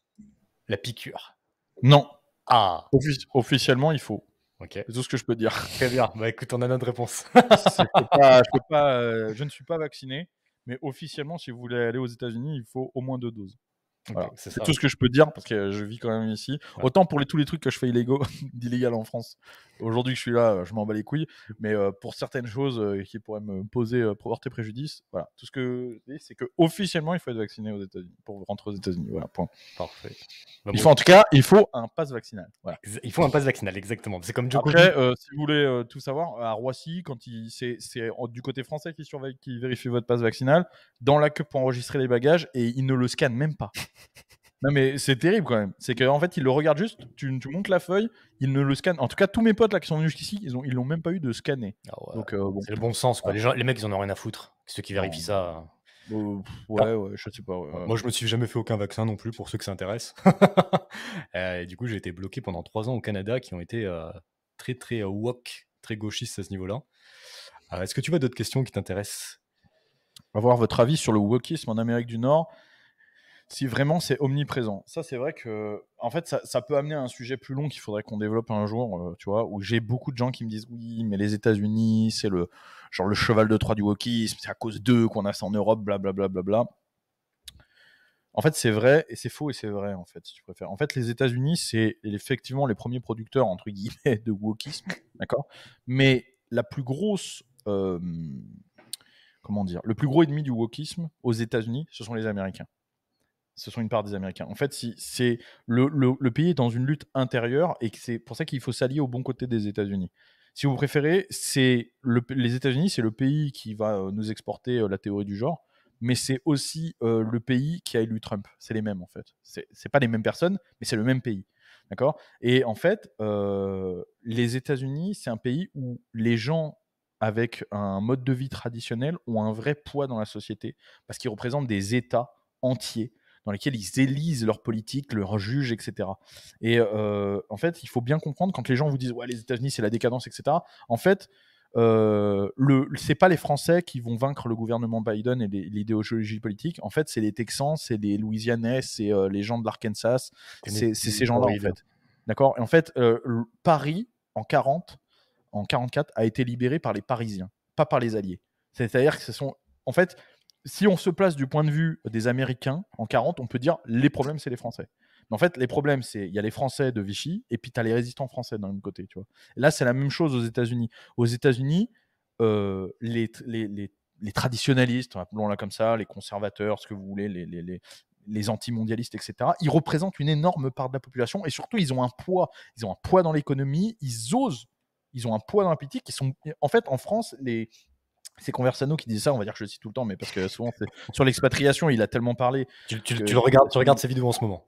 la piqûre? Non. Ah, Officiellement, il faut. ok. C'est tout ce que je peux dire. Très bien. Bah écoute, on a notre réponse. Je ne suis pas vacciné, mais officiellement, si vous voulez aller aux États-Unis, il faut au moins 2 doses. Ok, Voilà. c'est C'est ça. tout ce que je peux dire parce que je vis quand même ici. Ouais. Autant pour tous les trucs que je fais d'illégal en France. Aujourd'hui que je suis là, je m'en bats les couilles. Mais pour certaines choses qui pourraient me porter préjudice, voilà. Tout ce que je dis, c'est que officiellement, il faut être vacciné aux États-Unis pour rentrer aux États-Unis. Voilà. Point. Parfait. Bah, Il bon, faut en tout cas, il faut un pass vaccinal. Voilà. il faut un pass vaccinal, exactement. C'est comme Djokovic. Après, si vous voulez tout savoir, à Roissy, c'est du côté français qui vérifie votre passe vaccinal dans la queue pour enregistrer les bagages et ils ne le scannent même pas. Non mais c'est terrible quand même. C'est qu'en fait, ils le regardent juste, tu montes la feuille, ils ne le scannent. En tout cas, tous mes potes là qui sont venus jusqu'ici, ils l'ont même pas eu de scanner. Ah ouais, Donc bon. c'est le bon sens, quoi. Ouais. Les mecs, ils en ont rien à foutre. Ceux qui vérifient ça. Ouais, je sais pas. Moi, je me suis jamais fait aucun vaccin non plus, pour ceux que ça intéresse. Et du coup, j'ai été bloqué pendant 3 ans au Canada, qui ont été très, très woke, très gauchistes à ce niveau-là. Est-ce que tu as d'autres questions qui t'intéressent? Avoir votre avis sur le wokisme en Amérique du Nord, si vraiment c'est omniprésent. Ça, c'est vrai que, en fait, ça peut amener à un sujet plus long qu'il faudrait qu'on développe un jour, tu vois, où j'ai beaucoup de gens qui me disent oui, mais les États-Unis, c'est le cheval de Troie du wokisme, c'est à cause d'eux qu'on a ça en Europe, blablabla. Bla, bla, bla. En fait, c'est vrai et c'est faux et c'est vrai, en fait, si tu préfères. En fait, les États-Unis, c'est effectivement les premiers producteurs, entre guillemets, de wokisme, d'accord. Mais la plus grosse, comment dire, le plus gros ennemi du wokisme aux États-Unis, ce sont les Américains. Ce sont une part des Américains. En fait, c'est le pays est dans une lutte intérieure et c'est pour ça qu'il faut s'allier au bon côté des États-Unis. Si vous préférez, les États-Unis, c'est le pays qui va nous exporter la théorie du genre, mais c'est aussi le pays qui a élu Trump. C'est les mêmes en fait. C'est pas les mêmes personnes, mais c'est le même pays. D'accord. Et en fait, les États-Unis, c'est un pays où les gens avec un mode de vie traditionnel ont un vrai poids dans la société parce qu'ils représentent des États entiers dans lesquels ils élisent leurs politiques, leurs juges, etc. Et en fait, il faut bien comprendre quand les gens vous disent ouais, les États-Unis c'est la décadence, etc. En fait, c'est pas les Français qui vont vaincre le gouvernement Biden et l'idéologie politique. En fait, c'est les Texans, c'est les Louisianais, c'est les gens de l'Arkansas, c'est ces gens-là en fait. D'accord. Et en fait, Paris en 44 a été libéré par les Parisiens, pas par les Alliés. C'est-à-dire que ce sont en fait si on se place du point de vue des Américains, en 40, on peut dire les problèmes, c'est les Français. Mais en fait, les problèmes, c'est il y a les Français de Vichy et puis tu as les résistants français d'un autre côté. Tu vois. Et là, c'est la même chose aux États-Unis. Aux États-Unis, les traditionalistes, appelons-la comme ça, les conservateurs, ce que vous voulez, les anti-mondialistes, etc., ils représentent une énorme part de la population et surtout, ils ont un poids dans l'économie, ils ils ont un poids dans la politique. En fait, en France, c'est Conversano qui disait ça, on va dire que je le cite tout le temps, mais parce que souvent, sur l'expatriation, il a tellement parlé. Tu le regardes, tu regardes ses vidéos en ce moment.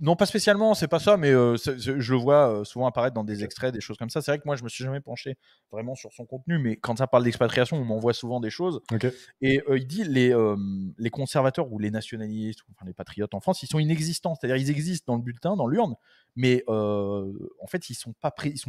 Non, pas spécialement, c'est pas ça, mais je le vois souvent apparaître dans des extraits, des choses comme ça. C'est vrai que moi, je me suis jamais penché vraiment sur son contenu, mais quand ça parle d'expatriation, on m'envoie souvent des choses. Ok. Et il dit les conservateurs ou les nationalistes, enfin les patriotes en France, ils sont inexistants. C'est-à-dire, ils existent dans le bulletin, dans l'urne, mais en fait, ils sont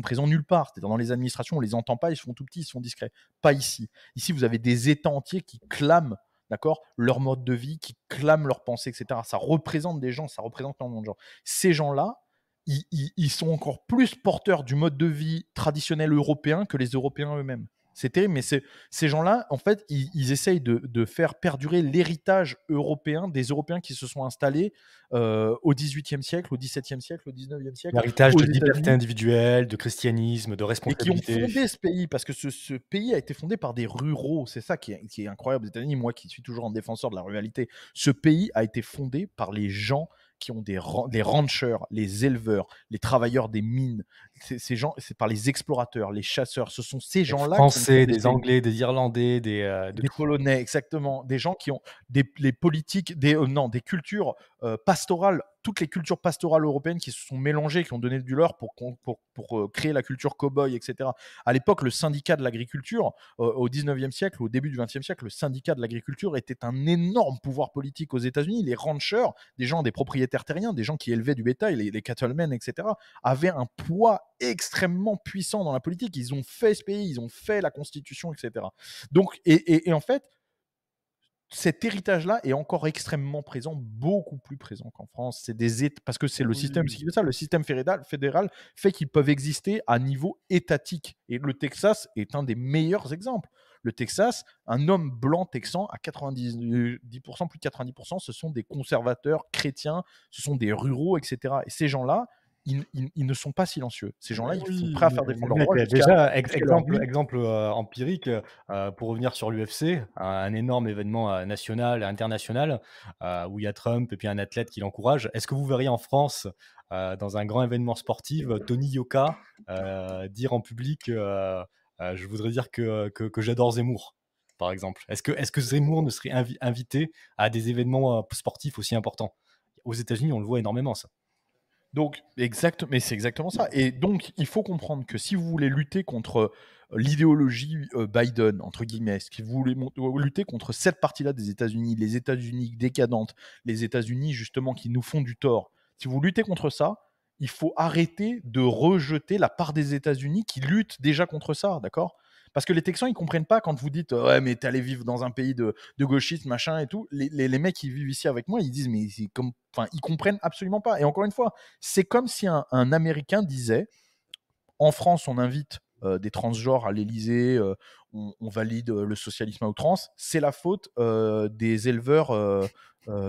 présents nulle part. C'est-à-dire, dans les administrations, on les entend pas, ils sont tout petits, ils sont discrets. Pas ici. Ici, vous avez des États entiers qui clament, d'accord, leur mode de vie, qui clament leurs pensées, etc. Ça représente des gens, ça représente énormément de gens. Ces gens-là, ils sont encore plus porteurs du mode de vie traditionnel européen que les Européens eux-mêmes. C'est terrible, mais ces gens-là, en fait, ils essayent de faire perdurer l'héritage européen des Européens qui se sont installés au XVIIIe siècle, au XVIIe siècle, au XIXe siècle. L'héritage aux de liberté États-Unis, individuelle, de christianisme, de et qui ont responsabilité. fondé ce pays, parce que ce pays a été fondé par des ruraux. C'est ça qui est incroyable aux États-Unis, moi qui suis toujours un défenseur de la ruralité. Ce pays a été fondé par les gens qui ont les ranchers, les éleveurs, les travailleurs des mines. Ces gens, c'est par les explorateurs, les chasseurs. Ce sont ces Des gens-là qui ont Français, fondé ce des pays. Anglais, des Irlandais, de Des tout. Polonais, exactement. Des gens qui ont les politiques, des cultures pastorales, toutes les cultures pastorales européennes qui se sont mélangées, qui ont donné du leur pour créer la culture cow-boy, etc. À l'époque, le syndicat de l'agriculture, au 19e siècle, au début du 20e siècle, le syndicat de l'agriculture était un énorme pouvoir politique aux États-Unis. Les ranchers, des propriétaires terriens, des gens qui élevaient du bétail, les cattlemen, etc., avaient un poids extrêmement puissant dans la politique. Ils ont fait ce pays, ils ont fait la constitution, etc. Donc, et en fait, cet héritage-là est encore extrêmement présent, beaucoup plus présent qu'en France. Parce que c'est le système, Oui. c'est ça, le système fédéral fait qu'ils peuvent exister à niveau étatique. Et le Texas est un des meilleurs exemples. Le Texas, un homme blanc texan à 90%, plus de 90%, ce sont des conservateurs chrétiens, ce sont des ruraux, etc. Et ces gens-là, ils ne sont pas silencieux. Ces gens-là, ils sont Oui, prêts à faire défendre leurs mec, droits déjà, jusqu'à leur vie. exemple empirique, pour revenir sur l'UFC, un énorme événement national et international, où il y a Trump et puis un athlète qui l'encourage. Est-ce que vous verriez en France, dans un grand événement sportif, Tony Yoka dire en public je voudrais dire que j'adore Zemmour, par exemple? Est-ce que Zemmour ne serait invité à des événements sportifs aussi importants? Aux États-Unis, on le voit énormément, ça. Donc, mais c'est exactement ça. Et donc, il faut comprendre que si vous voulez lutter contre l'idéologie Biden, entre guillemets, si vous voulez lutter contre cette partie-là des États-Unis, les États-Unis décadentes, les États-Unis justement qui nous font du tort, si vous luttez contre ça, il faut arrêter de rejeter la part des États-Unis qui luttent déjà contre ça, d'accord? Parce que les Texans, ils comprennent pas quand vous dites ouais, mais t'es allé vivre dans un pays de gauchistes, machin et tout. Les mecs qui vivent ici avec moi, ils disent mais c'est comme, enfin, ils comprennent absolument pas. Et encore une fois, c'est comme si un Américain disait en France, on invite des transgenres à l'Élysée, on valide le socialisme à outrance. C'est la faute des éleveurs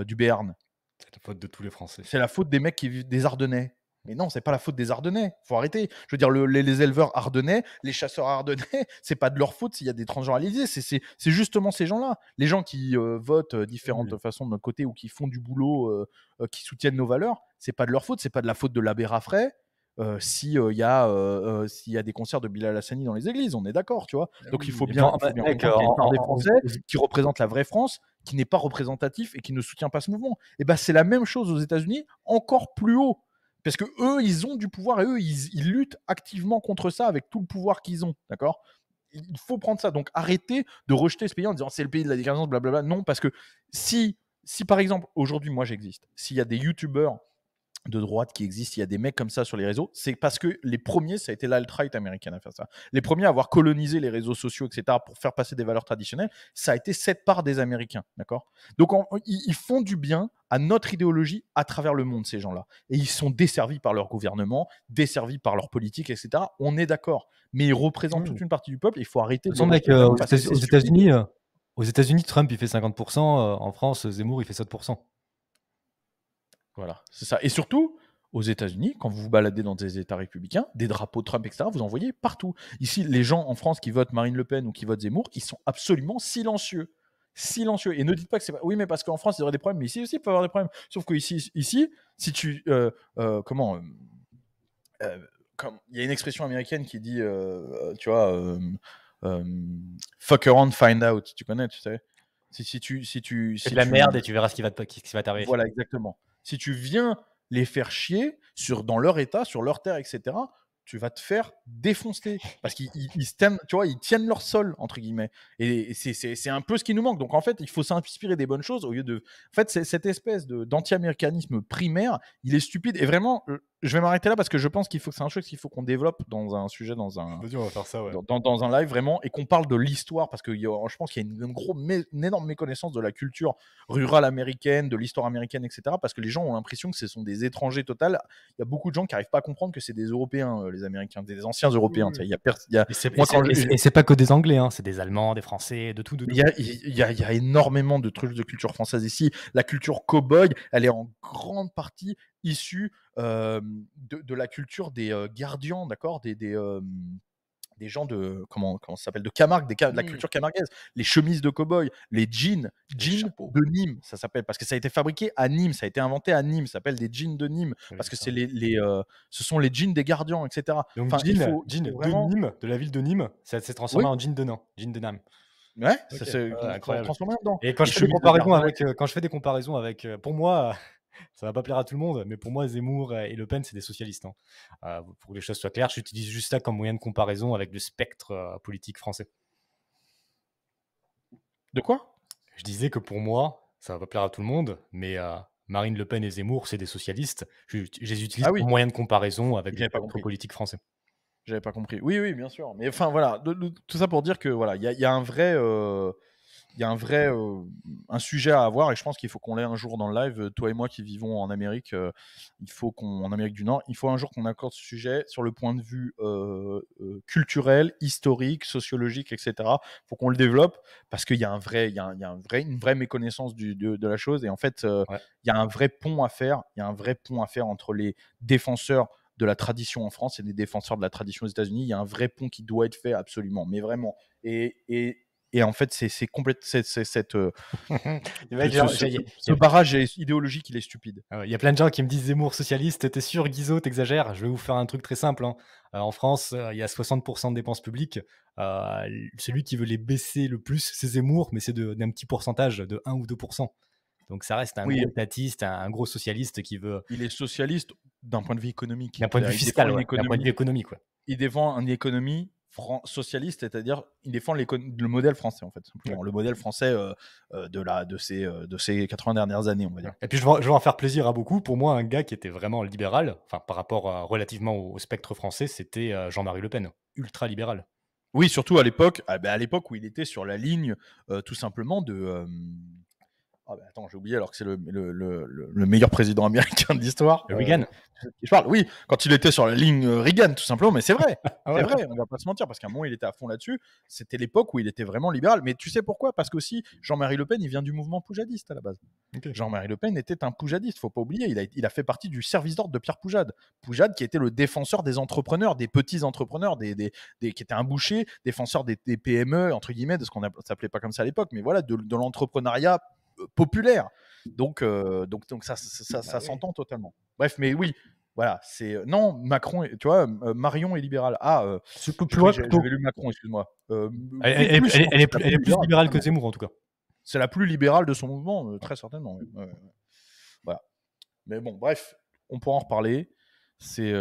du Béarn. C'est la faute de tous les Français. C'est la faute des mecs qui vivent des Ardennais. Mais non, c'est pas la faute des Ardennais. Faut arrêter. Je veux dire, les éleveurs ardennais, les chasseurs ardennais, c'est pas de leur faute s'il y a des transgenres à l'Élysée. C'est justement ces gens-là. Les gens qui votent différentes Oui. façons de notre côté ou qui font du boulot, qui soutiennent nos valeurs, c'est pas de leur faute. C'est pas de la faute de l'abbé Raffray. S'il y a des concerts de Bilal Hassani dans les églises, on est d'accord, tu vois. Donc il Oui, faut et bien, ben, mec, comprendre qu'il y a une part des Français qui représente la vraie France, qui n'est pas représentatif et qui ne soutient pas ce mouvement. Et ben c'est la même chose aux États-Unis, encore plus haut. Parce que eux, ils ont du pouvoir et eux, ils luttent activement contre ça avec tout le pouvoir qu'ils ont, d'accord. Il faut prendre ça. Donc arrêtez de rejeter ce pays en disant c'est le pays de la décadence, blablabla. Non, parce que si par exemple aujourd'hui moi j'existe, s'il y a des youtubeurs de droite qui existent, il y a des mecs comme ça sur les réseaux, c'est parce que les premiers, ça a été l'alt-right américaine à faire ça. Les premiers à avoir colonisé les réseaux sociaux, etc., pour faire passer des valeurs traditionnelles, ça a été cette part des Américains, d'accord. Donc ils font du bien à notre idéologie à travers le monde, ces gens-là. Et ils sont desservis par leur gouvernement, desservis par leur politique, etc. On est d'accord. Mais ils représentent toute une partie du peuple et il faut arrêter De de toute les façon, mec, rejeter vraiment parce que c'est stupide. Aux États-Unis, Trump il fait 50%, en France, Zemmour il fait 7%. Voilà, c'est ça. Et surtout, aux États-Unis, quand vous vous baladez dans des États républicains, des drapeaux Trump, etc., vous en voyez partout. Ici, les gens en France qui votent Marine Le Pen ou qui votent Zemmour, ils sont absolument silencieux. Silencieux. Et ne dites pas que c'est pas. Oui, mais parce qu'en France, il y aurait des problèmes. Mais ici aussi, il peut y avoir des problèmes. Sauf que ici si tu. Comment. il y a une expression américaine qui dit, tu vois, fuck around, find out. Tu connais, tu sais. Fais de la merde et tu verras ce qui va t'arriver. Voilà, exactement. Si tu viens les faire chier dans leur état, sur leur terre, etc., tu vas te faire défoncer parce qu'ils se tiennent, tu vois, ils tiennent leur sol entre guillemets. Et c'est un peu ce qui nous manque. Donc en fait, il faut s'inspirer des bonnes choses au lieu de. En fait, cette espèce d'anti-américanisme primaire, il est stupide. Et vraiment, je vais m'arrêter là parce que je pense que c'est un chose qu'il faut qu'on développe dans un sujet, dans un. Vas-y, on va faire ça, ouais. Dans un live vraiment, et qu'on parle de l'histoire, parce que je pense qu'il y a une énorme méconnaissance de la culture rurale américaine, de l'histoire américaine, etc. Parce que les gens ont l'impression que ce sont des étrangers total. Il y a beaucoup de gens qui n'arrivent pas à comprendre que c'est des Européens, les Américains, des anciens Européens. Et c'est pas que des Anglais, hein, c'est des Allemands, des Français, de tout. Il y a énormément de trucs de culture française ici. La culture cow-boy, elle est en grande partie issue de la culture des gardiens, d'accord, des gens de comment ça s'appelle, de Camargue, de la culture camarguaise, les chemises de cow-boy, les jeans de Nîmes, ça s'appelle, parce que ça a été fabriqué à Nîmes, ça a été inventé à Nîmes, ça s'appelle des jeans de Nîmes, parce que c'est ce sont les jeans des gardiens, etc. Donc Enfin, jean vraiment... de Nîmes, de la ville de Nîmes, ça s'est transformé en jean de Nam. Ouais, Okay. ça s'est transformé dedans. Et quand je fais des comparaisons avec, pour moi, ça va pas plaire à tout le monde, mais pour moi, Zemmour et Le Pen, c'est des socialistes. Hein. Pour que les choses soient claires, j'utilise juste ça comme moyen de comparaison avec le spectre politique français. De quoi ? Je disais que pour moi, ça va pas plaire à tout le monde, mais Marine Le Pen et Zemmour, c'est des socialistes. Je les utilise comme moyen de comparaison avec les politiques français. J'avais pas compris. Oui, bien sûr. Mais enfin, voilà, tout ça pour dire que voilà, il y a un vrai, un sujet à avoir, et je pense qu'il faut qu'on l'ait un jour dans le live. Toi et moi qui vivons en Amérique, en Amérique du Nord, il faut un jour qu'on accorde ce sujet sur le point de vue culturel, historique, sociologique, etc. Il faut qu'on le développe parce qu'il y a une vraie méconnaissance de la chose, et en fait, il y a un vrai pont à faire. Il y a un vrai pont à faire entre les défenseurs de la tradition en France et des défenseurs de la tradition aux États-Unis. Il y a un vrai pont qui doit être fait absolument, mais vraiment. Et en fait, c'est ce barrage idéologique, il est stupide. Il y a plein de gens qui me disent Zemmour socialiste, t'es sûr, Guizot, t'exagères. Je vais vous faire un truc très simple. Hein. En France, il y a 60% de dépenses publiques. Celui qui veut les baisser le plus, c'est Zemmour, mais c'est d'un petit pourcentage, de 1 ou 2%. Donc ça reste un gros étatiste, un gros socialiste qui veut... Il est socialiste d'un point de vue économique. D'un point de vue fiscal, d'un point de vue économique. Ouais. Il défend une économie socialiste, c'est-à-dire il défend le modèle français, en fait. Simplement. Le modèle français de ces 80 dernières années, on va dire. Et puis je vais en faire plaisir à beaucoup. Pour moi, un gars qui était vraiment libéral, enfin par rapport relativement au spectre français, c'était Jean-Marie Le Pen, ultra libéral. Oui, surtout à l'époque où il était sur la ligne tout simplement de... attends, j'ai oublié, alors que c'est le meilleur président américain de l'histoire. Reagan. Je parle, oui, quand il était sur la ligne Reagan, tout simplement, mais c'est vrai. C'est vrai, on va pas se mentir, parce qu'à un moment, il était à fond là-dessus. C'était l'époque où il était vraiment libéral. Mais tu sais pourquoi ? Parce qu'aussi, Jean-Marie Le Pen, il vient du mouvement poujadiste à la base. Okay. Jean-Marie Le Pen était un poujadiste, faut pas oublier. Il a fait partie du service d'ordre de Pierre Poujade. Poujade, qui était le défenseur des entrepreneurs, des petits entrepreneurs, qui était un boucher, défenseur des PME, entre guillemets, de ce qu'on s'appelait pas comme ça à l'époque, mais voilà, de l'entrepreneuriat populaire. Donc ça s'entend totalement. Bref, mais oui, voilà, c'est non, Macron, tu vois, Marion est libérale. C'est plus loin plutôt. J'avais lu Macron, excuse-moi. Elle est plus libérale que Zemmour en tout cas. C'est la plus libérale de son mouvement, très certainement. Voilà. Mais bon, bref, on pourra en reparler. C'est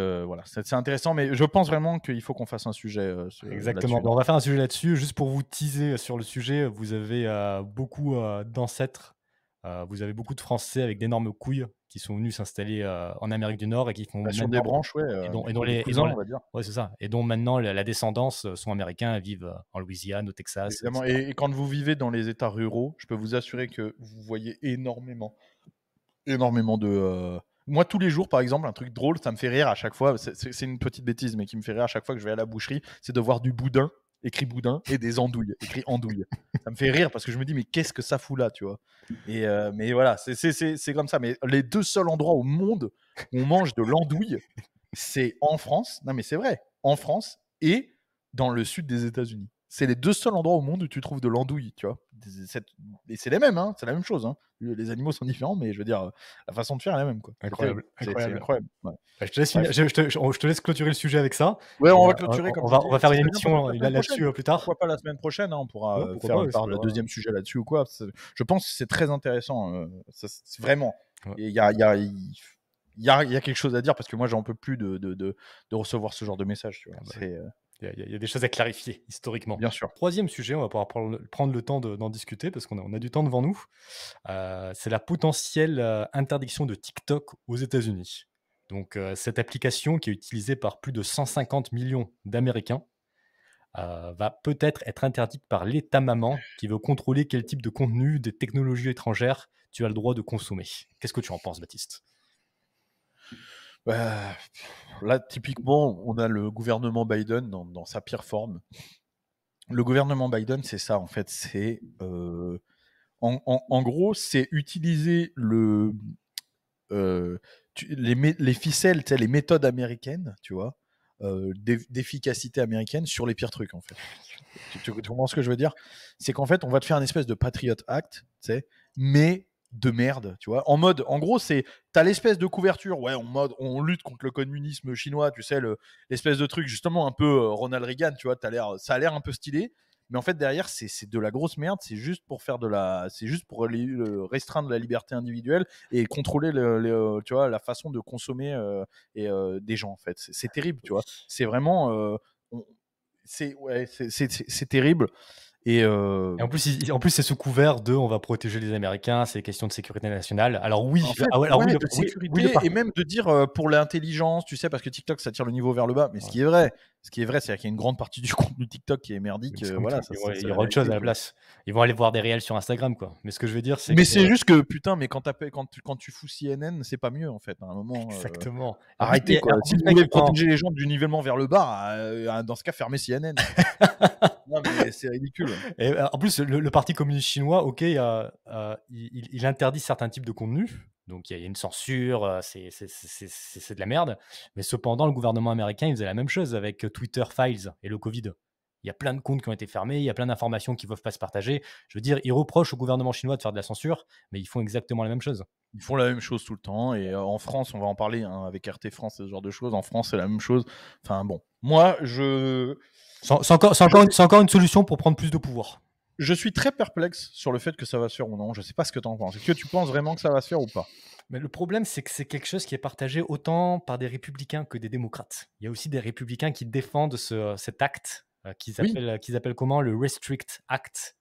intéressant, mais je pense vraiment qu'il faut qu'on fasse un sujet. Exactement. On va faire un sujet là-dessus. Juste pour vous teaser sur le sujet, vous avez beaucoup d'ancêtres. Vous avez beaucoup de Français avec d'énormes couilles qui sont venus s'installer en Amérique du Nord et qui font sur des branches, c'est ça. Et dont maintenant la descendance sont américains, vivent en Louisiane, au Texas. Évidemment. Et quand vous vivez dans les États ruraux, je peux vous assurer que vous voyez énormément de moi, tous les jours, par exemple, un truc drôle, ça me fait rire à chaque fois. C'est une petite bêtise, mais qui me fait rire à chaque fois que je vais à la boucherie, c'est de voir du boudin, écrit boudin, et des andouilles, écrit andouille. Ça me fait rire parce que je me dis, mais qu'est-ce que ça fout là, tu vois ? Mais voilà, c'est comme ça. Mais les deux seuls endroits au monde où on mange de l'andouille, c'est en France. Non, mais c'est vrai, en France et dans le sud des États-Unis. c'est les 2 seuls endroits au monde où tu trouves de l'andouille, tu vois. Et c'est les mêmes, hein, c'est la même chose. Hein. Les animaux sont différents, mais je veux dire, la façon de faire est la même, quoi. Incroyable, C'est incroyable. incroyable. Ouais. Bah, je te laisse finir. Je te laisse clôturer le sujet avec ça. Ouais, Et, on va clôturer comme on va faire une ça serait bien émission peut-être la semaine prochaine. là-dessus plus tard. Pourquoi pas la semaine prochaine, hein, on pourra Ouais, pourquoi faire pas, une ça part, le pourra- deuxième sujet là-dessus ou quoi. Je pense que c'est très intéressant. C'est vraiment. Ouais. Et il y a quelque chose à dire parce que moi, j'en peux plus de recevoir ce genre de message. Tu vois. bah, C'est Il y a des choses à clarifier historiquement. bien sûr. Troisième sujet, on va pouvoir prendre le temps d'en discuter parce qu'on a du temps devant nous. C'est la potentielle interdiction de TikTok aux États-Unis. Donc, cette application qui est utilisée par plus de 150 millions d'Américains va peut-être être interdite par l'État maman qui veut contrôler quel type de contenu des technologies étrangères tu as le droit de consommer. Qu'est-ce que tu en penses, Baptiste? Bah, là, typiquement, on a le gouvernement Biden dans sa pire forme. Le gouvernement Biden, c'est ça, en fait. C'est en gros, c'est utiliser les ficelles, tu sais, les méthodes américaines, tu vois, d'efficacité américaine sur les pires trucs, en fait. Tu comprends ce que je veux dire? C'est qu'en fait, on va te faire une espèce de Patriot Act, tu sais, mais de merde, tu vois. En gros, t'as l'espèce de couverture, ouais, en mode, on lutte contre le communisme chinois, tu sais, l'espèce de truc, justement, un peu Ronald Reagan, tu vois, ça a l'air un peu stylé, mais en fait, derrière, c'est de la grosse merde, c'est juste pour restreindre la liberté individuelle et contrôler tu vois, la façon de consommer des gens, en fait. C'est terrible, tu vois. C'est vraiment. C'est terrible. Et Et en plus, c'est sous couvert de on va protéger les Américains, c'est question de sécurité nationale. Alors oui, en fait, alors oui, ouais, de sécurité et même de dire pour l'intelligence, tu sais, parce que TikTok ça tire le niveau vers le bas, mais ce qui est vrai, c'est-à-dire qu'il y a une grande partie du contenu TikTok qui est merdique. c'est comme Voilà, tout, c'est il y la aura autre chose vérité, à la tu vois. place. Ils vont aller voir des réels sur Instagram, quoi. Mais ce que je veux dire, c'est Mais que c'est juste que putain, mais quand tu fous CNN, c'est pas mieux en fait. À un moment, exactement. arrêtez quoi. En Si plus, vous mec, voulez protéger les gens du nivellement vers le bas, dans ce cas, fermez CNN. Non mais c'est ridicule. et en plus, le Parti communiste chinois, OK, il interdit certains types de contenus, donc il y a une censure, c'est de la merde. Mais cependant, le gouvernement américain, il faisait la même chose avec Twitter Files et le Covid. Il y a plein de comptes qui ont été fermés, il y a plein d'informations qui ne peuvent pas se partager. Je veux dire, ils reprochent au gouvernement chinois de faire de la censure, mais ils font exactement la même chose. Ils font la même chose tout le temps et en France, on va en parler hein, avec RT France et ce genre de choses. En France, c'est la même chose. Enfin bon, moi, C'est encore une solution pour prendre plus de pouvoir. je suis très perplexe sur le fait que ça va se faire ou non. Je sais pas ce que tu en penses. Est-ce que tu penses vraiment que ça va se faire ou pas? Mais le problème, c'est que c'est quelque chose qui est partagé autant par des républicains que des démocrates. Il y a aussi des républicains qui défendent cet acte Oui. qu'ils appellent comment? Le Restrict Act.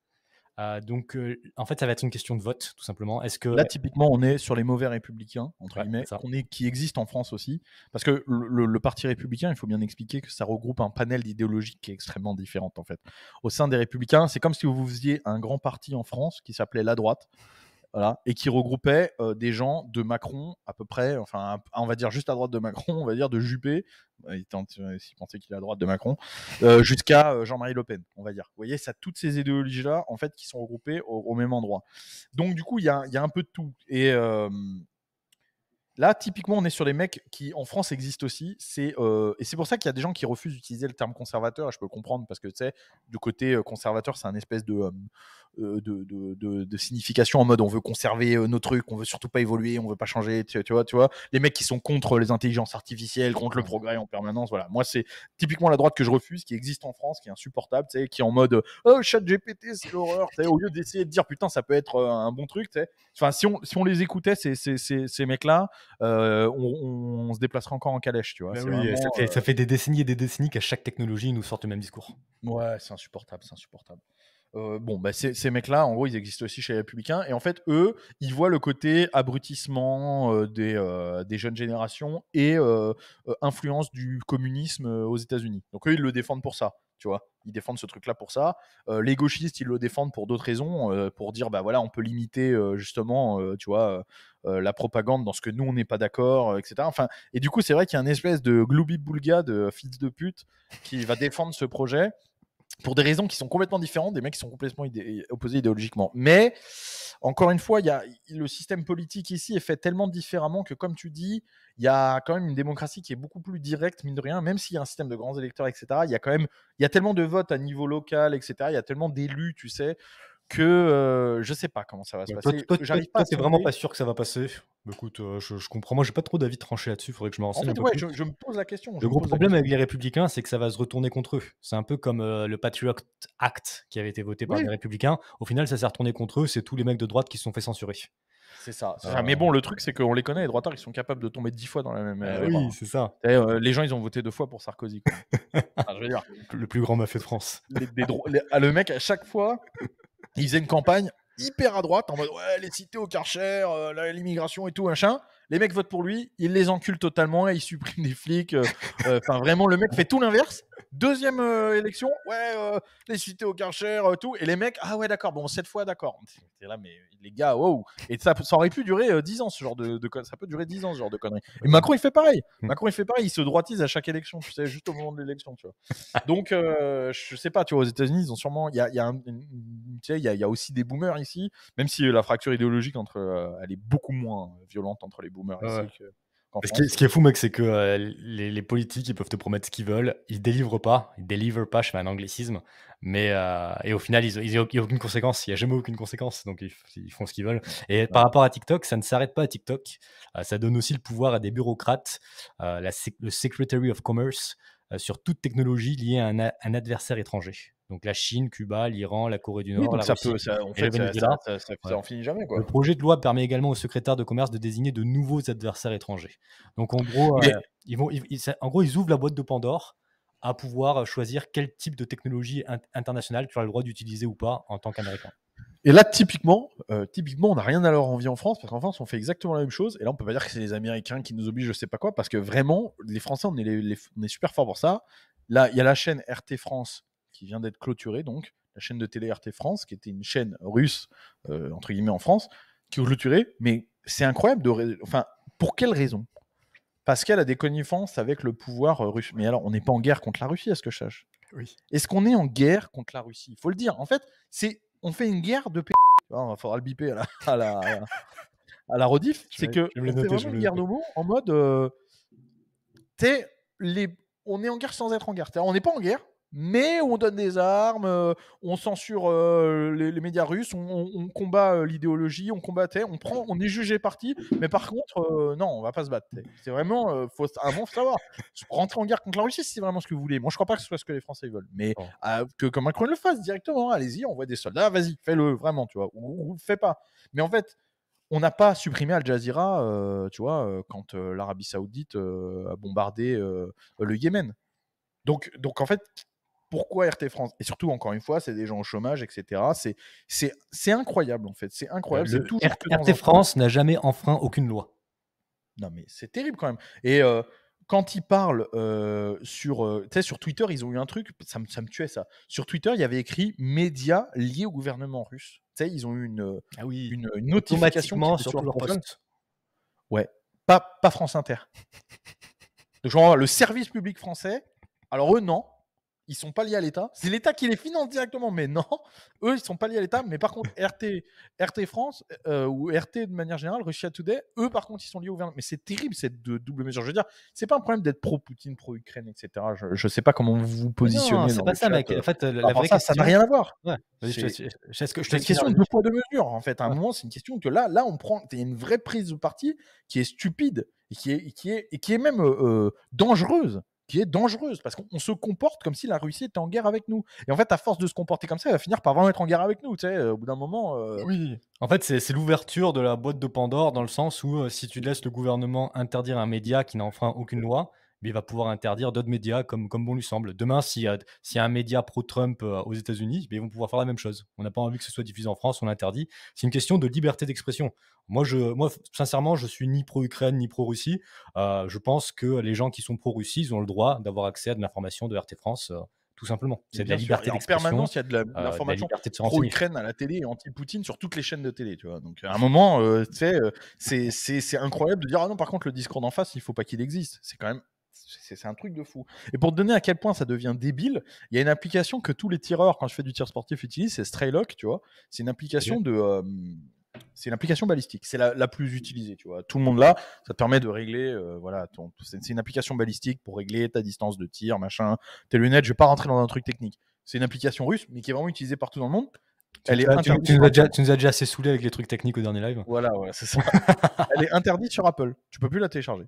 Donc, en fait, ça va être une question de vote, tout simplement. Est-ce que... Là, typiquement, on est sur les mauvais républicains, entre Ouais, guillemets, c'est ça. qui existent en France aussi. Parce que le Parti républicain, il faut bien expliquer que ça regroupe un panel d'idéologies qui est extrêmement différent, en fait. Au sein des républicains, c'est comme si vous faisiez un grand parti en France qui s'appelait la droite. Voilà, et qui regroupait des gens de Macron à peu près, enfin on va dire juste à droite de Macron, on va dire de Juppé, s'il pensait qu'il est à droite de Macron, jusqu'à Jean-Marie Le Pen, on va dire. Vous voyez, ça toutes ces idéologies-là, en fait, qui sont regroupées au même endroit. Donc du coup, il y a un peu de tout. Et là, typiquement, on est sur les mecs qui, en France, existent aussi. Et c'est pour ça qu'il y a des gens qui refusent d'utiliser le terme conservateur. Et je peux le comprendre parce que, tu sais, du côté conservateur, c'est un espèce de signification en mode on veut conserver nos trucs, on veut surtout pas évoluer, on veut pas changer. Tu vois, les mecs qui sont contre les intelligences artificielles, contre le progrès en permanence. Voilà. Moi, c'est typiquement la droite que je refuse, qui existe en France, qui est insupportable, tu sais, qui est en mode oh, ChatGPT, c'est l'horreur. Tu sais, au lieu d'essayer de dire putain, ça peut être un bon truc, tu sais. Enfin, si on les écoutait, ces mecs-là, on se déplacerait encore en calèche, tu vois. Ben C'est oui, vraiment, ça fait des décennies et des décennies qu'à chaque technologie, ils nous sortent le même discours. ouais, c'est insupportable, c'est insupportable. Bon, bah, ces mecs-là, en gros, ils existent aussi chez les Républicains. Et en fait, eux, ils voient le côté abrutissement des jeunes générations et influence du communisme aux États-Unis. Donc, eux, ils le défendent pour ça, tu vois. Ils défendent ce truc-là pour ça. Les gauchistes, ils le défendent pour d'autres raisons, pour dire, bah voilà, on peut limiter justement, tu vois, la propagande dans ce que nous, on n'est pas d'accord, etc. Enfin, et du coup, c'est vrai qu'il y a une espèce de gloubi-boulga de fils de pute qui va défendre ce projet. pour des raisons qui sont complètement différentes, des mecs qui sont complètement opposés idéologiquement. Mais encore une fois, le système politique ici est fait tellement différemment que, comme tu dis, il y a quand même une démocratie qui est beaucoup plus directe, mine de rien, même s'il y a un système de grands électeurs, etc. Il y a tellement de votes à niveau local, etc. Il y a tellement d'élus, tu sais, que je sais pas comment ça va se passer. J'arrive pas à Toi, t'es vraiment sonder. pas sûr que ça va passer. Bah, écoute, je comprends. Moi, j'ai pas trop d'avis tranché là-dessus. Faudrait que je me En renseigne un fait, peu ouais, plus. je me pose la question. Le gros problème avec les Républicains, c'est que ça va se retourner contre eux. C'est un peu comme le Patriot Act qui avait été voté par Oui, les Républicains. Au final, ça s'est retourné contre eux. C'est tous les mecs de droite qui se sont fait censurer. c'est ça. Euh, Mais bon, le truc, c'est qu'on les connaît, les droitards, ils sont capables de tomber 10 fois dans la même erreur. oui, c'est ça. Les gens, ils ont voté 2 fois pour Sarkozy, quoi. Enfin, je veux dire, Le plus grand mafieux de France. le mec, à chaque fois, il faisait une campagne hyper à droite, en mode ouais, les cités au Karcher, l'immigration et tout, machin. Les mecs votent pour lui, il les encule totalement et il supprime des flics. Enfin, vraiment, le mec fait tout l'inverse. Deuxième élection, ouais, les cités au Karcher, tout. Et les mecs, ah ouais, d'accord, bon, cette fois, d'accord. T'es là, mais les gars, wow. Et ça aurait pu durer 10 ans, ce genre de conneries. Ça peut durer 10 ans, ce genre de conneries. Et Macron, il fait pareil. Il se droitise à chaque élection, tu sais, juste au moment de l'élection, tu vois. Donc, je sais pas, tu vois, aux États-Unis, ils ont sûrement. Tu sais, il y a aussi des boomers ici, même si la fracture idéologique elle est beaucoup moins violente entre les boomers Ouais. ici qu'en Ce France. qui est fou, mec, c'est que les politiques, ils peuvent te promettre ce qu'ils veulent. Ils délivrent pas. Ils délivrent pas, je fais un anglicisme. Mais, et au final, il n'y a aucune conséquence. Il n'y a jamais aucune conséquence. Donc, ils font ce qu'ils veulent. Et par rapport à TikTok, ça ne s'arrête pas à TikTok. Ça donne aussi le pouvoir à des bureaucrates, le Secretary of Commerce, sur toute technologie liée à un adversaire étranger. Donc, la Chine, Cuba, l'Iran, la Corée du Oui, Nord, donc la ça Russie peut, ça, en et le fait, Venezuela. ça en finit jamais, quoi. Le projet de loi permet également au secrétaire de commerce de désigner de nouveaux adversaires étrangers. Donc en gros, Mais ils ouvrent la boîte de Pandore à pouvoir choisir quel type de technologie internationale tu as le droit d'utiliser ou pas en tant qu'Américain. Et là, typiquement, on n'a rien à leur envier en France, parce qu'en France, on fait exactement la même chose. Et là, on peut pas dire que c'est les Américains qui nous obligent, je sais pas quoi, parce que vraiment, les Français, on est super forts pour ça. Là, il y a la chaîne RT France qui vient d'être clôturée, donc la chaîne de télé RT France, qui était une chaîne russe, entre guillemets, en France, qui est clôturée. Mais c'est incroyable enfin, pour quelle raison? Parce qu'elle a des connivences avec le pouvoir russe. Mais alors, on n'est pas en guerre contre la Russie, à ce que je sache. Oui. Est-ce qu'on est en guerre contre la Russie? Il faut le dire. En fait, on fait une guerre de il faudra le biper à la rediff. C'est que on fait vraiment une guerre de mots en mode on est en guerre sans être en guerre. On n'est pas en guerre, mais on donne des armes, on censure les médias russes, on combat l'idéologie, on est jugé parti, mais par contre, non, on va pas se battre. C'est vraiment, faut savoir. Rentrer en guerre contre la Russie, c'est vraiment ce que vous voulez. Moi, je crois pas que ce soit ce que les Français veulent, mais que Macron le fasse directement. Allez-y, envoie des soldats, vas-y, fais-le vraiment, tu vois, ou fais pas. Mais en fait, on n'a pas supprimé Al Jazeera, tu vois, quand l'Arabie Saoudite a bombardé le Yémen. Donc en fait, pourquoi RT France? Et surtout, encore une fois, c'est des gens au chômage, etc. C'est incroyable, en fait. C'est incroyable. C'est toujours RT France n'a jamais enfreint aucune loi. Non, mais c'est terrible quand même. Et quand ils parlent sur Twitter, ils ont eu un truc, ça me tuait ça. Sur Twitter, il y avait écrit médias liés au gouvernement russe. Tu sais, ils ont eu une notification sur leur poste. Ouais, pas France Inter. Donc, genre, le service public français, alors eux, non. Ils sont pas liés à l'État. C'est l'État qui les finance directement, mais non. Eux, ils sont pas liés à l'État. Mais par contre, RT France ou RT de manière générale, Russia Today, eux, par contre, ils sont liés au gouvernement. Mais c'est terrible cette double mesure. Je veux dire, c'est pas un problème d'être pro-Poutine, pro-Ukraine, etc. Je sais pas comment vous vous positionnez. Non, c'est pas ça, mec. En fait, la vraie ça n'a rien à voir. Ouais. C'est une question de deux poids, deux mesures. En fait, à un moment, c'est une question que là, on prend. Il y a une vraie prise de parti qui est stupide et qui est même dangereuse. Qui est dangereuse parce qu'on se comporte comme si la Russie était en guerre avec nous. Et en fait, à force de se comporter comme ça, elle va finir par vraiment être en guerre avec nous. Tu sais, au bout d'un moment. Oui. En fait, c'est l'ouverture de la boîte de Pandore dans le sens où si tu laisses le gouvernement interdire un média qui n'a enfreint aucune loi, il va pouvoir interdire d'autres médias comme bon lui semble. Demain, s'il y a un média pro-Trump aux États-Unis, ils vont pouvoir faire la même chose. On n'a pas envie que ce soit diffusé en France, on l'interdit. C'est une question de liberté d'expression. Moi, sincèrement, je suis ni pro-Ukraine ni pro-Russie. Je pense que les gens qui sont pro-Russie, ils ont le droit d'avoir accès à de l'information de RT France, tout simplement. C'est de la liberté d'expression. En permanence, il y a de l'information pro-Ukraine à la télé et anti-Poutine sur toutes les chaînes de télé. Tu vois. Donc, à un moment, c'est incroyable de dire ah non, par contre, le discours d'en face, il ne faut pas qu'il existe. C'est quand même. c'est un truc de fou. Et pour te donner à quel point ça devient débile, il y a une application que tous les tireurs, quand je fais du tir sportif, utilisent, c'est Straylock, tu vois. C'est une application c'est une application balistique. C'est la plus utilisée, tu vois. Tout le monde là, ça te permet de régler, voilà, c'est une application balistique pour régler ta distance de tir, machin, tes lunettes. Je vais pas rentrer dans un truc technique. C'est une application russe, mais qui est vraiment utilisée par tout dans le monde. Elle est interdite. Tu nous as déjà assez saoulé avec les trucs techniques au dernier live. Voilà, c'est ça. Elle est interdite sur Apple. Tu peux plus la télécharger.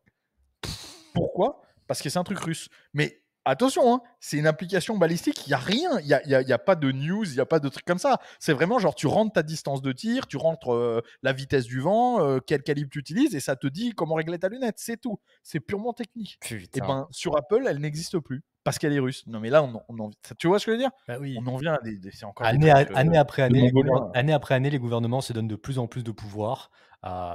Pourquoi ? Parce que c'est un truc russe. Mais attention, hein, c'est une application balistique, il n'y a rien, il n'y a pas de news, il n'y a pas de trucs comme ça. C'est vraiment genre tu rentres ta distance de tir, tu rentres la vitesse du vent, quel calibre tu utilises, et ça te dit comment régler ta lunette, c'est tout. C'est purement technique. Putain. Et ben sur Apple, elle n'existe plus. Parce qu'elle est russe. Non mais là, tu vois ce que je veux dire ? Bah oui. On en vient à c'est encore année après année, les gouvernements se donnent de plus en plus de pouvoir.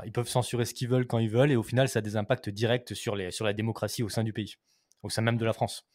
Ils peuvent censurer ce qu'ils veulent quand ils veulent, et au final, ça a des impacts directs sur la démocratie au sein du pays, au sein même de la France.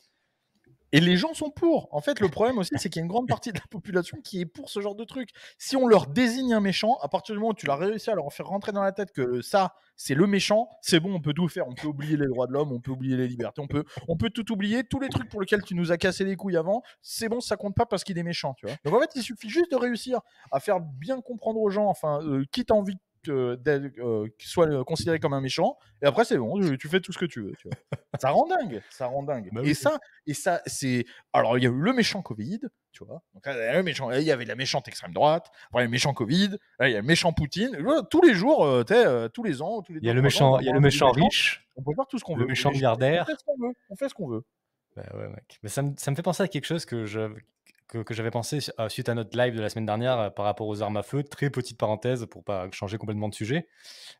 Et les gens sont pour. En fait, le problème aussi, c'est qu'il y a une grande partie de la population qui est pour ce genre de truc. Si on leur désigne un méchant, à partir du moment où tu l'as réussi à leur faire rentrer dans la tête que ça, c'est le méchant, c'est bon, on peut tout faire. On peut oublier les droits de l'homme, on peut oublier les libertés, on peut tout oublier. Tous les trucs pour lesquels tu nous as cassé les couilles avant, c'est bon, ça compte pas parce qu'il est méchant, tu vois. Donc en fait, il suffit juste de réussir à faire bien comprendre aux gens, enfin, qui t'as envie qu'il soit considéré comme un méchant, et après c'est bon, tu fais tout ce que tu veux, tu vois. Ça rend dingue. Bah et oui. ça c'est, alors il y a eu le méchant Covid, tu vois. Donc il y avait la méchante extrême droite, après le méchant Covid, là il y a le méchant Poutine. Tous les jours, tous les ans, tous les il y a le méchant riche, on peut faire tout ce qu'on veut. le méchant milliardaire. On fait ce qu'on veut. Bah ouais, mec. Mais ça me fait penser à quelque chose que j'avais pensé suite à notre live de la semaine dernière, par rapport aux armes à feu. Très petite parenthèse pour pas changer complètement de sujet.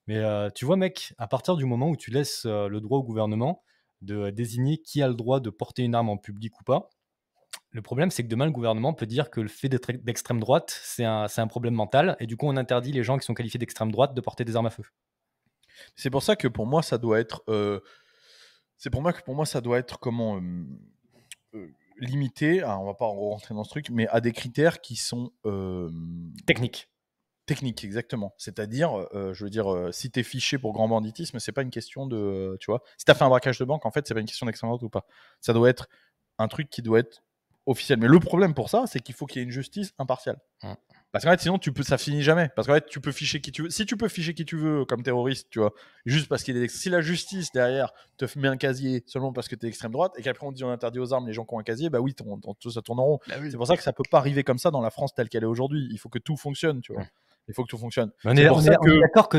Mais tu vois, mec, à partir du moment où tu laisses le droit au gouvernement de désigner qui a le droit de porter une arme en public ou pas, le problème, c'est que demain, le gouvernement peut dire que le fait d'être d'extrême droite, c'est un problème mental, et du coup, on interdit les gens qui sont qualifiés d'extrême droite de porter des armes à feu. C'est pour ça que pour moi, ça doit être... ça doit être comment... limité, on va pas rentrer dans ce truc, mais à des critères qui sont... Technique. Technique, exactement. C'est-à-dire, je veux dire, si t'es fiché pour grand banditisme, c'est pas une question de... tu vois, si t'as fait un braquage de banque, en fait, c'est pas une question d'extrême droite ou pas. Ça doit être un truc qui doit être officiel. Mais le problème pour ça, c'est qu'il faut qu'il y ait une justice impartiale. Parce qu'en fait, sinon, ça finit jamais. Parce qu'en fait, tu peux ficher qui tu veux. Si tu peux ficher qui tu veux comme terroriste, tu vois, juste parce qu'il est. Si la justice derrière te met un casier seulement parce que t'es extrême droite, et qu'après on dit on interdit aux armes les gens qui ont un casier, bah oui, ça tourne en rond. Bah oui. C'est pour ça que ça peut pas arriver comme ça dans la France telle qu'elle est aujourd'hui. Il faut que tout fonctionne, tu vois. Il faut que tout fonctionne. On est d'accord que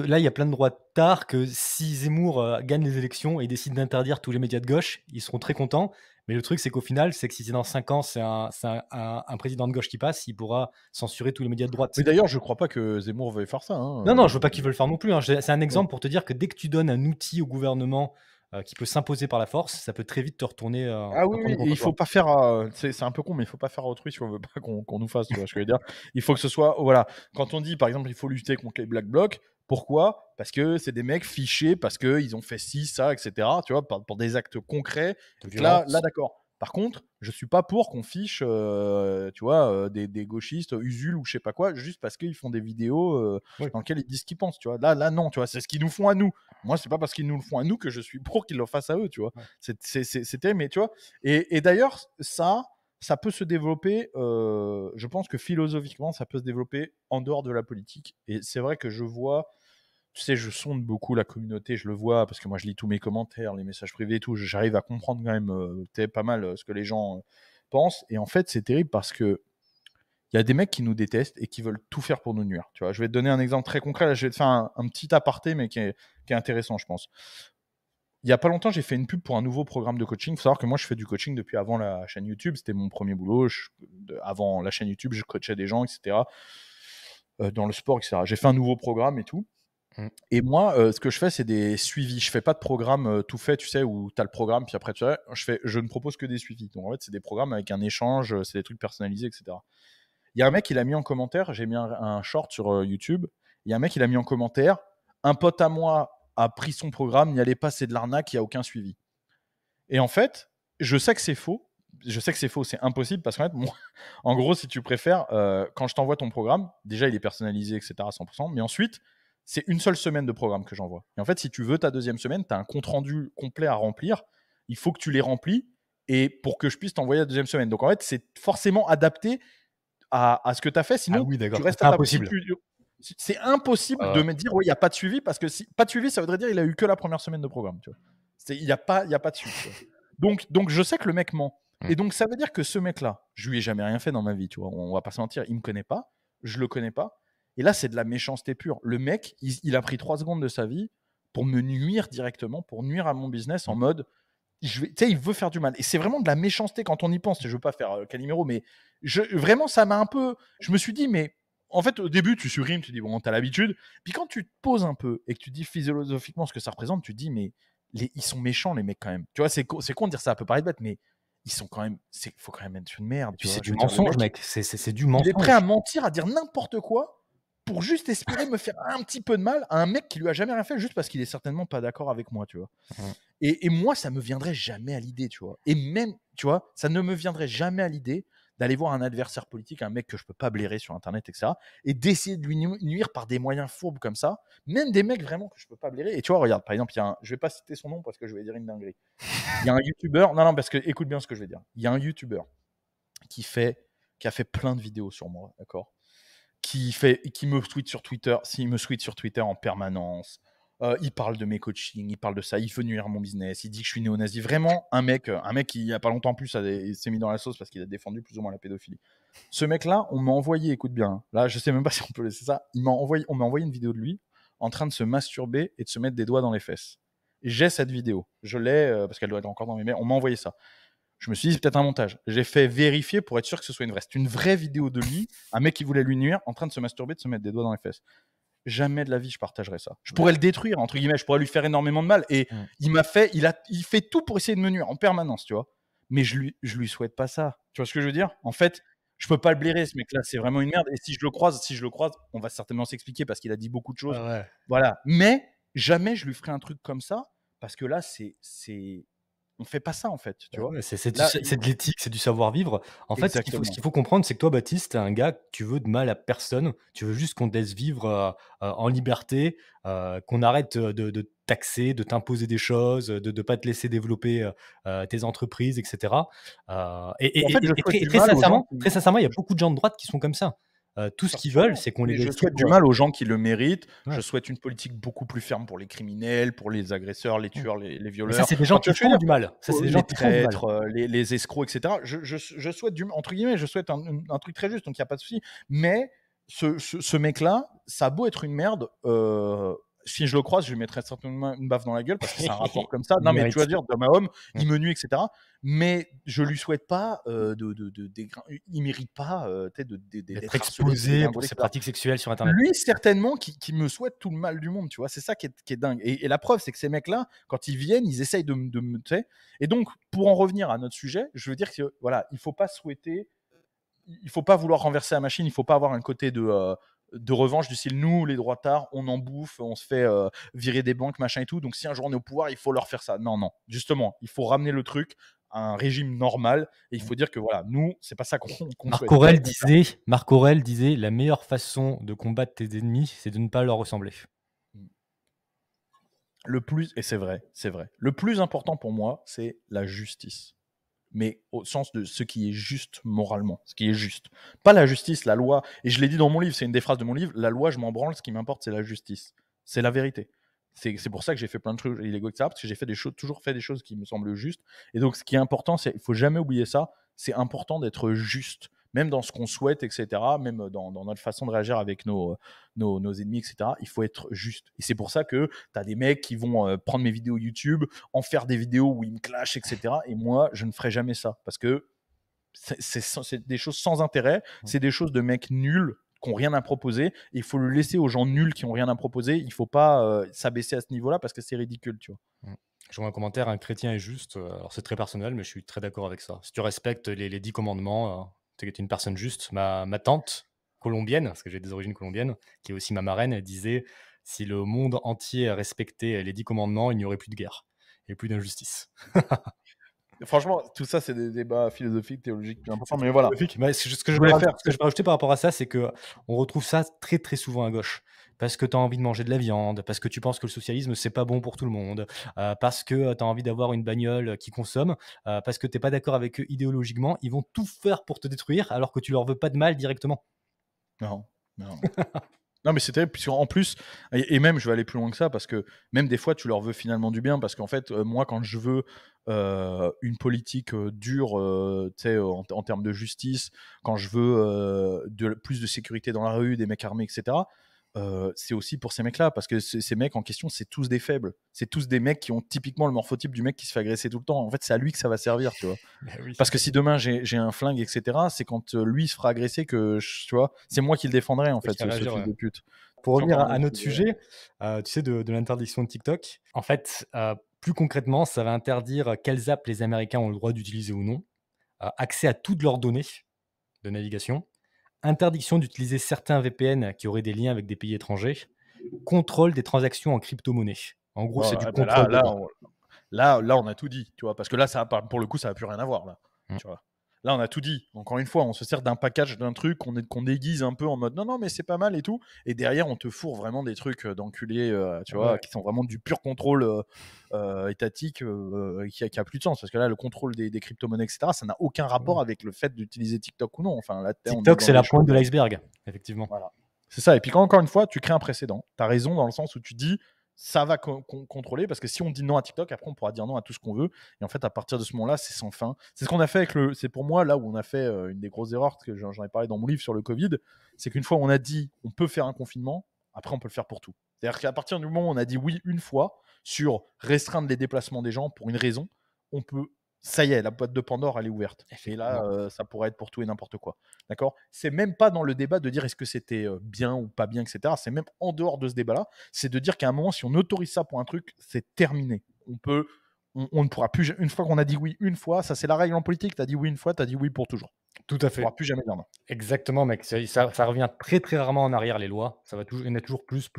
là, il y a plein de droitards, que si Zemmour gagne les élections et décide d'interdire tous les médias de gauche, ils seront très contents. Mais le truc, c'est qu'au final, c'est que si c'est dans 5 ans, c'est un président de gauche qui passe, il pourra censurer tous les médias de droite. Mais d'ailleurs, je crois pas que Zemmour veuille faire ça. Hein. Non, je veux pas qu'il veuille le faire non plus. Hein. C'est un exemple pour te dire que dès que tu donnes un outil au gouvernement qui peut s'imposer par la force, ça peut très vite te retourner. Il faut pas faire. C'est un peu con, mais il faut pas faire à autrui si on veut pas qu'on nous fasse. Tu vois ce que je veux dire. Il faut que ce soit. Voilà. Quand on dit, par exemple, il faut lutter contre les Black Blocs. Pourquoi ? Parce que c'est des mecs fichés, parce qu'ils ont fait ci, ça, etc. Tu vois, pour des actes concrets. Là, d'accord. Par contre, je suis pas pour qu'on fiche, tu vois, des gauchistes, Usul ou je sais pas quoi, juste parce qu'ils font des vidéos dans lesquelles ils disent ce qu'ils pensent, tu vois. Là, non, tu vois, c'est ce qu'ils nous font à nous. Moi, c'est pas parce qu'ils nous le font à nous que je suis pour qu'ils le fassent à eux, tu vois. Ouais. C'était, mais tu vois. Et d'ailleurs, ça peut se développer. Je pense que philosophiquement, ça peut se développer en dehors de la politique. Et c'est vrai que je vois. Tu sais, je sonde beaucoup la communauté, je le vois, parce que moi, je lis tous mes commentaires, les messages privés et tout. J'arrive à comprendre quand même pas mal ce que les gens pensent. Et en fait, c'est terrible parce que il y a des mecs qui nous détestent et qui veulent tout faire pour nous nuire. Tu vois, je vais te donner un exemple très concret. Là, je vais te faire un petit aparté, mais qui est intéressant, je pense. Il y a pas longtemps, j'ai fait une pub pour un nouveau programme de coaching. Il faut savoir que moi, je fais du coaching depuis avant la chaîne YouTube. C'était mon premier boulot. Avant la chaîne YouTube, je coachais des gens, etc. Dans le sport, etc. J'ai fait un nouveau programme et tout. Et moi, ce que je fais, c'est des suivis. Je fais pas de programme tout fait, tu sais, où tu as le programme, puis après, tu sais, je ne propose que des suivis. Donc, en fait, c'est des programmes avec un échange, c'est des trucs personnalisés, etc. Il y a un mec, il a mis en commentaire, j'ai mis un short sur YouTube, il y a un mec, il a mis en commentaire, un pote à moi a pris son programme, n'y allez pas, c'est de l'arnaque, il n'y a aucun suivi. Et en fait, je sais que c'est faux. C'est impossible parce qu'en fait, moi, en gros, si tu préfères, quand je t'envoie ton programme, déjà, il est personnalisé, etc., à 100%, mais ensuite, c'est une seule semaine de programme que j'envoie. Et en fait, si tu veux ta deuxième semaine, tu as un compte-rendu complet à remplir. Il faut que tu les remplis et pour que je puisse t'envoyer la deuxième semaine. Donc en fait, c'est forcément adapté à ce que tu as fait. Ah Sinon, oui, tu d'accord. restes C'est à ta. impossible. C'est impossible de me dire, ouais, il n'y a pas de suivi parce que si pas de suivi, ça voudrait dire il a eu que la première semaine de programme. Tu vois. Il n'y a pas de suivi. Tu vois. Donc, je sais que le mec ment. Et donc, ça veut dire que ce mec-là, je lui ai jamais rien fait dans ma vie. Tu vois. On va pas se mentir, il me connaît pas, je le connais pas. Et là, c'est de la méchanceté pure. Le mec, il a pris 3 secondes de sa vie pour me nuire directement, pour nuire à mon business en mode, il veut faire du mal. Et c'est vraiment de la méchanceté quand on y pense. Je veux pas faire Calimero, mais vraiment, ça m'a un peu. Je me suis dit, mais en fait, au début, tu surrimes, tu dis, bon, t'as l'habitude. Puis quand tu te poses un peu et que tu dis philosophiquement ce que ça représente, tu te dis, mais ils sont méchants, les mecs, quand même. Tu vois, c'est con de dire ça, ça peut paraître bête, mais ils sont quand même. Faut quand même être une merde. Et Tu puis vois, c'est je du veux dire, le mensonge, mec, mec. C'est du il est prêt mensonge. à mentir, à dire n'importe quoi pour juste espérer me faire un petit peu de mal à un mec qui lui a jamais rien fait juste parce qu'il est certainement pas d'accord avec moi, tu vois. Et moi, ça me viendrait jamais à l'idée, tu vois. Et même, tu vois, ça ne me viendrait jamais à l'idée d'aller voir un adversaire politique, un mec que je peux pas blairer sur Internet, etc., et d'essayer de lui nuire par des moyens fourbes comme ça, même des mecs vraiment que je peux pas blairer. Et tu vois, regarde, par exemple, je vais pas citer son nom parce que je vais dire une dinguerie. Il y a un YouTuber, non, parce que écoute bien ce que je vais dire. Il y a un YouTuber qui a fait plein de vidéos sur moi, d'accord, qui me tweet sur Twitter, s'il me tweet sur Twitter en permanence. Il parle de mes coachings, il parle de ça, il veut nuire à mon business, il dit que je suis néo-nazi. Vraiment, un mec qui, il n'y a pas longtemps en plus, s'est mis dans la sauce parce qu'il a défendu plus ou moins la pédophilie. Ce mec-là, on m'a envoyé, écoute bien, là, je sais même pas si on peut laisser ça, on m'a envoyé une vidéo de lui en train de se masturber et de se mettre des doigts dans les fesses. Et j'ai cette vidéo. Je l'ai, parce qu'elle doit être encore dans mes mails. On m'a envoyé ça. Je me suis dit, c'est peut-être un montage. J'ai fait vérifier pour être sûr que ce soit une vraie. C'est une vraie vidéo de lui, un mec qui voulait lui nuire, en train de se masturber, de se mettre des doigts dans les fesses. Jamais de la vie je partagerai ça. Je pourrais le détruire, entre guillemets, je pourrais lui faire énormément de mal. Et il fait tout pour essayer de me nuire en permanence, tu vois. Mais je lui souhaite pas ça. Tu vois ce que je veux dire? En fait, je peux pas le blairer, ce mec-là, c'est vraiment une merde. Et si je le croise, on va certainement s'expliquer parce qu'il a dit beaucoup de choses. Ouais. Voilà. Mais jamais je lui ferai un truc comme ça parce que là, on fait pas ça en fait, tu vois. Ouais, c'est Là, de l'éthique, c'est du savoir-vivre. En fait, exactement. ce qu'il faut comprendre, c'est que toi, Baptiste, tu es un gars que tu veux de mal à personne. Tu veux juste qu'on te laisse vivre en liberté, qu'on arrête de taxer, de t'imposer des choses, de ne pas te laisser développer tes entreprises, etc. En fait, je souhaite du Très mal aux gens très sincèrement, il y a beaucoup de gens de droite qui sont comme ça. Tout ce qu'ils veulent, c'est qu'on les mais je laisse souhaite du libres. mal aux gens qui le méritent. Ouais. Je souhaite une politique beaucoup plus ferme pour les criminels, pour les agresseurs, les tueurs, les Mais ça, violeurs. c'est des gens Enfin, tu qui vois ce que je veux font dire? du mal. Ça, c'est des gens Les qui font du mal. traîtres, les escrocs, etc. Je souhaite entre guillemets, je souhaite un truc très juste, donc il n'y a pas de souci. Mais ce mec-là, ça a beau être une merde, si je le croise, je lui mettrais certainement une baffe dans la gueule parce que c'est un rapport comme ça. Il Non, mais mérite. tu vas dire, d'homme à homme, il me nuit, etc. Mais je lui souhaite pas il mérite pas d'être D'être harcelé, exposé pour dégringolé, ses etc. pratiques sexuelles sur Internet. Lui, certainement, qui me souhaite tout le mal du monde, tu vois. C'est ça qui est dingue. Et la preuve, c'est que ces mecs-là, quand ils viennent, ils essayent de me. Tu sais. Et donc, pour en revenir à notre sujet, je veux dire que voilà, il faut pas souhaiter, il faut pas vouloir renverser la machine, il faut pas avoir un côté de revanche du style nous, les droitards, on en bouffe, on se fait virer des banques, machin et tout. Donc, si un jour on est au pouvoir, il faut leur faire ça. Non, non. Justement, il faut ramener le truc à un régime normal. Et il faut dire que voilà, nous, c'est pas ça qu'on Marc souhaite. Marc Aurèle disait la meilleure façon de combattre tes ennemis, c'est de ne pas leur ressembler. Et c'est vrai, le plus important pour moi, c'est la justice. Mais au sens de ce qui est juste moralement, ce qui est juste. Pas la justice, la loi. Et je l'ai dit dans mon livre, c'est une des phrases de mon livre, la loi, je m'en branle, ce qui m'importe, c'est la justice. C'est la vérité. C'est pour ça que j'ai fait plein de trucs illégaux, etc. Parce que j'ai toujours fait des choses qui me semblent justes. Et donc, ce qui est important, il ne faut jamais oublier ça, c'est important d'être juste. Même dans ce qu'on souhaite, etc., même dans notre façon de réagir avec nos ennemis, etc., il faut être juste. Et c'est pour ça que tu as des mecs qui vont prendre mes vidéos YouTube, en faire des vidéos où ils me clashent, etc. Et moi, je ne ferai jamais ça. Parce que c'est des choses sans intérêt, c'est des choses de mecs nuls qui n'ont rien à proposer. Et il faut le laisser aux gens nuls qui n'ont rien à proposer. Il ne faut pas s'abaisser à ce niveau-là parce que c'est ridicule, tu vois. Je vois un commentaire, un chrétien est juste. Alors c'est très personnel, mais je suis très d'accord avec ça. Si tu respectes les 10 commandements, tu es une personne juste. Ma tante colombienne, parce que j'ai des origines colombiennes, qui est aussi ma marraine, elle disait si le monde entier respectait les 10 commandements, il n'y aurait plus de guerre et plus d'injustice. Franchement, tout ça, c'est des débats philosophiques, théologiques plus importants, mais voilà. Mais ce que je vais rajouter par rapport à ça, c'est qu'on retrouve ça très très souvent à gauche. parce que tu as envie de manger de la viande, parce que tu penses que le socialisme, c'est pas bon pour tout le monde, parce que tu as envie d'avoir une bagnole qui consomme, parce que tu n'es pas d'accord avec eux idéologiquement, ils vont tout faire pour te détruire alors que tu leur veux pas de mal directement. Non, non. Non, mais c'est terrible, puisqu'en plus, et même je vais aller plus loin que ça, parce que même des fois, tu leur veux finalement du bien, parce qu'en fait, moi, quand je veux une politique dure, tu sais, en termes de justice, quand je veux plus de sécurité dans la rue, des mecs armés, etc., c'est aussi pour ces mecs-là, parce que ces mecs en question, c'est tous des faibles. C'est tous des mecs qui ont typiquement le morphotype du mec qui se fait agresser tout le temps. En fait, c'est à lui que ça va servir, tu vois. Oui. Parce que si demain j'ai un flingue, etc., c'est quand lui se fera agresser que, tu vois, c'est moi qui le défendrai, en fait, ce réagir, fils de pute. Pour revenir Encore un à autre notre sujet, tu sais, de l'interdiction de TikTok, en fait, plus concrètement, ça va interdire quelles apps les Américains ont le droit d'utiliser ou non, accès à toutes leurs données de navigation, interdiction d'utiliser certains VPN qui auraient des liens avec des pays étrangers, contrôle des transactions en crypto-monnaie. En gros, c'est du contrôle d'État. Là, on a tout dit, tu vois, parce que là, pour le coup, ça n'a plus rien à voir, là, tu vois. Là, on a tout dit. Encore une fois, on se sert d'un package, d'un truc qu'on déguise un peu en mode non, mais c'est pas mal et tout. Et derrière, on te fourre vraiment des trucs d'enculés, tu vois, qui sont vraiment du pur contrôle étatique qui a plus de sens. Parce que là, le contrôle des crypto-monnaies, etc., ça n'a aucun rapport avec le fait d'utiliser TikTok ou non. Enfin, là, TikTok, c'est la pointe de l'iceberg, effectivement. Voilà. C'est ça. Et puis, encore une fois, tu crées un précédent. Tu as raison dans le sens où tu dis ça va contrôler, parce que si on dit non à TikTok, après on pourra dire non à tout ce qu'on veut, et en fait à partir de ce moment-là c'est sans fin. C'est ce qu'on a fait c'est pour moi là où on a fait une des grosses erreurs, parce que j'en ai parlé dans mon livre sur le Covid, c'est qu'une fois on a dit on peut faire un confinement, après on peut le faire pour tout. C'est-à-dire qu'à partir du moment où on a dit oui une fois sur restreindre les déplacements des gens pour une raison, on peut, ça y est, la boîte de Pandore elle est ouverte, et là ça pourrait être pour tout et n'importe quoi. D'accord. C'est même pas dans le débat de dire est-ce que c'était bien ou pas bien, etc. C'est même en dehors de ce débat-là. C'est de dire qu'à un moment, si on autorise ça pour un truc, c'est terminé. On ne pourra plus. Une fois qu'on a dit oui une fois, ça c'est la règle en politique. Tu as dit oui une fois, tu as dit oui pour toujours. Tout à fait. On ne pourra plus jamais dire non. Exactement, mec. Ça revient très très rarement en arrière, les lois. Ça va toujours, il y en a toujours plus.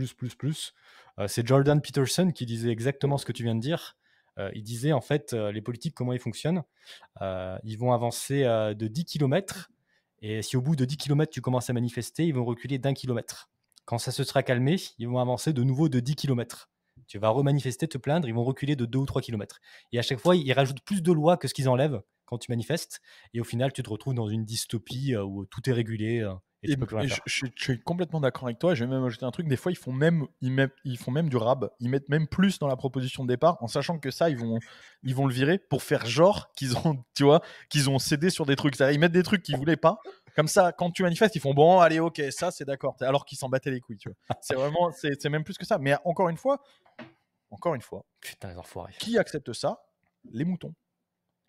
C'est Jordan Peterson qui disait exactement ce que tu viens de dire. Il disait en fait, les politiques, comment ils fonctionnent. Ils vont avancer de 10 km. Et si au bout de 10 km, tu commences à manifester, ils vont reculer d'1 kilomètre. Quand ça se sera calmé, ils vont avancer de nouveau de 10 km. Tu vas remanifester, te plaindre, ils vont reculer de 2 ou 3 km. Et à chaque fois, ils rajoutent plus de lois que ce qu'ils enlèvent quand tu manifestes. Et au final, tu te retrouves dans une dystopie où tout est régulé et tu peux plus rien faire. Je suis complètement d'accord avec toi. Je vais même ajouter un truc. Des fois, ils font même du rab. Ils mettent même plus dans la proposition de départ, en sachant que ça, ils vont le virer pour faire genre qu'ils ont, tu vois, qu'ils ont cédé sur des trucs. Ils mettent des trucs qu'ils voulaient pas. Comme ça, quand tu manifestes, ils font bon, allez, ok, ça c'est d'accord. Alors qu'ils s'en battaient les couilles, tu vois. C'est vraiment, c'est même plus que ça. Mais encore une fois, putain, les enfoirés. Qui accepte ça? Les moutons.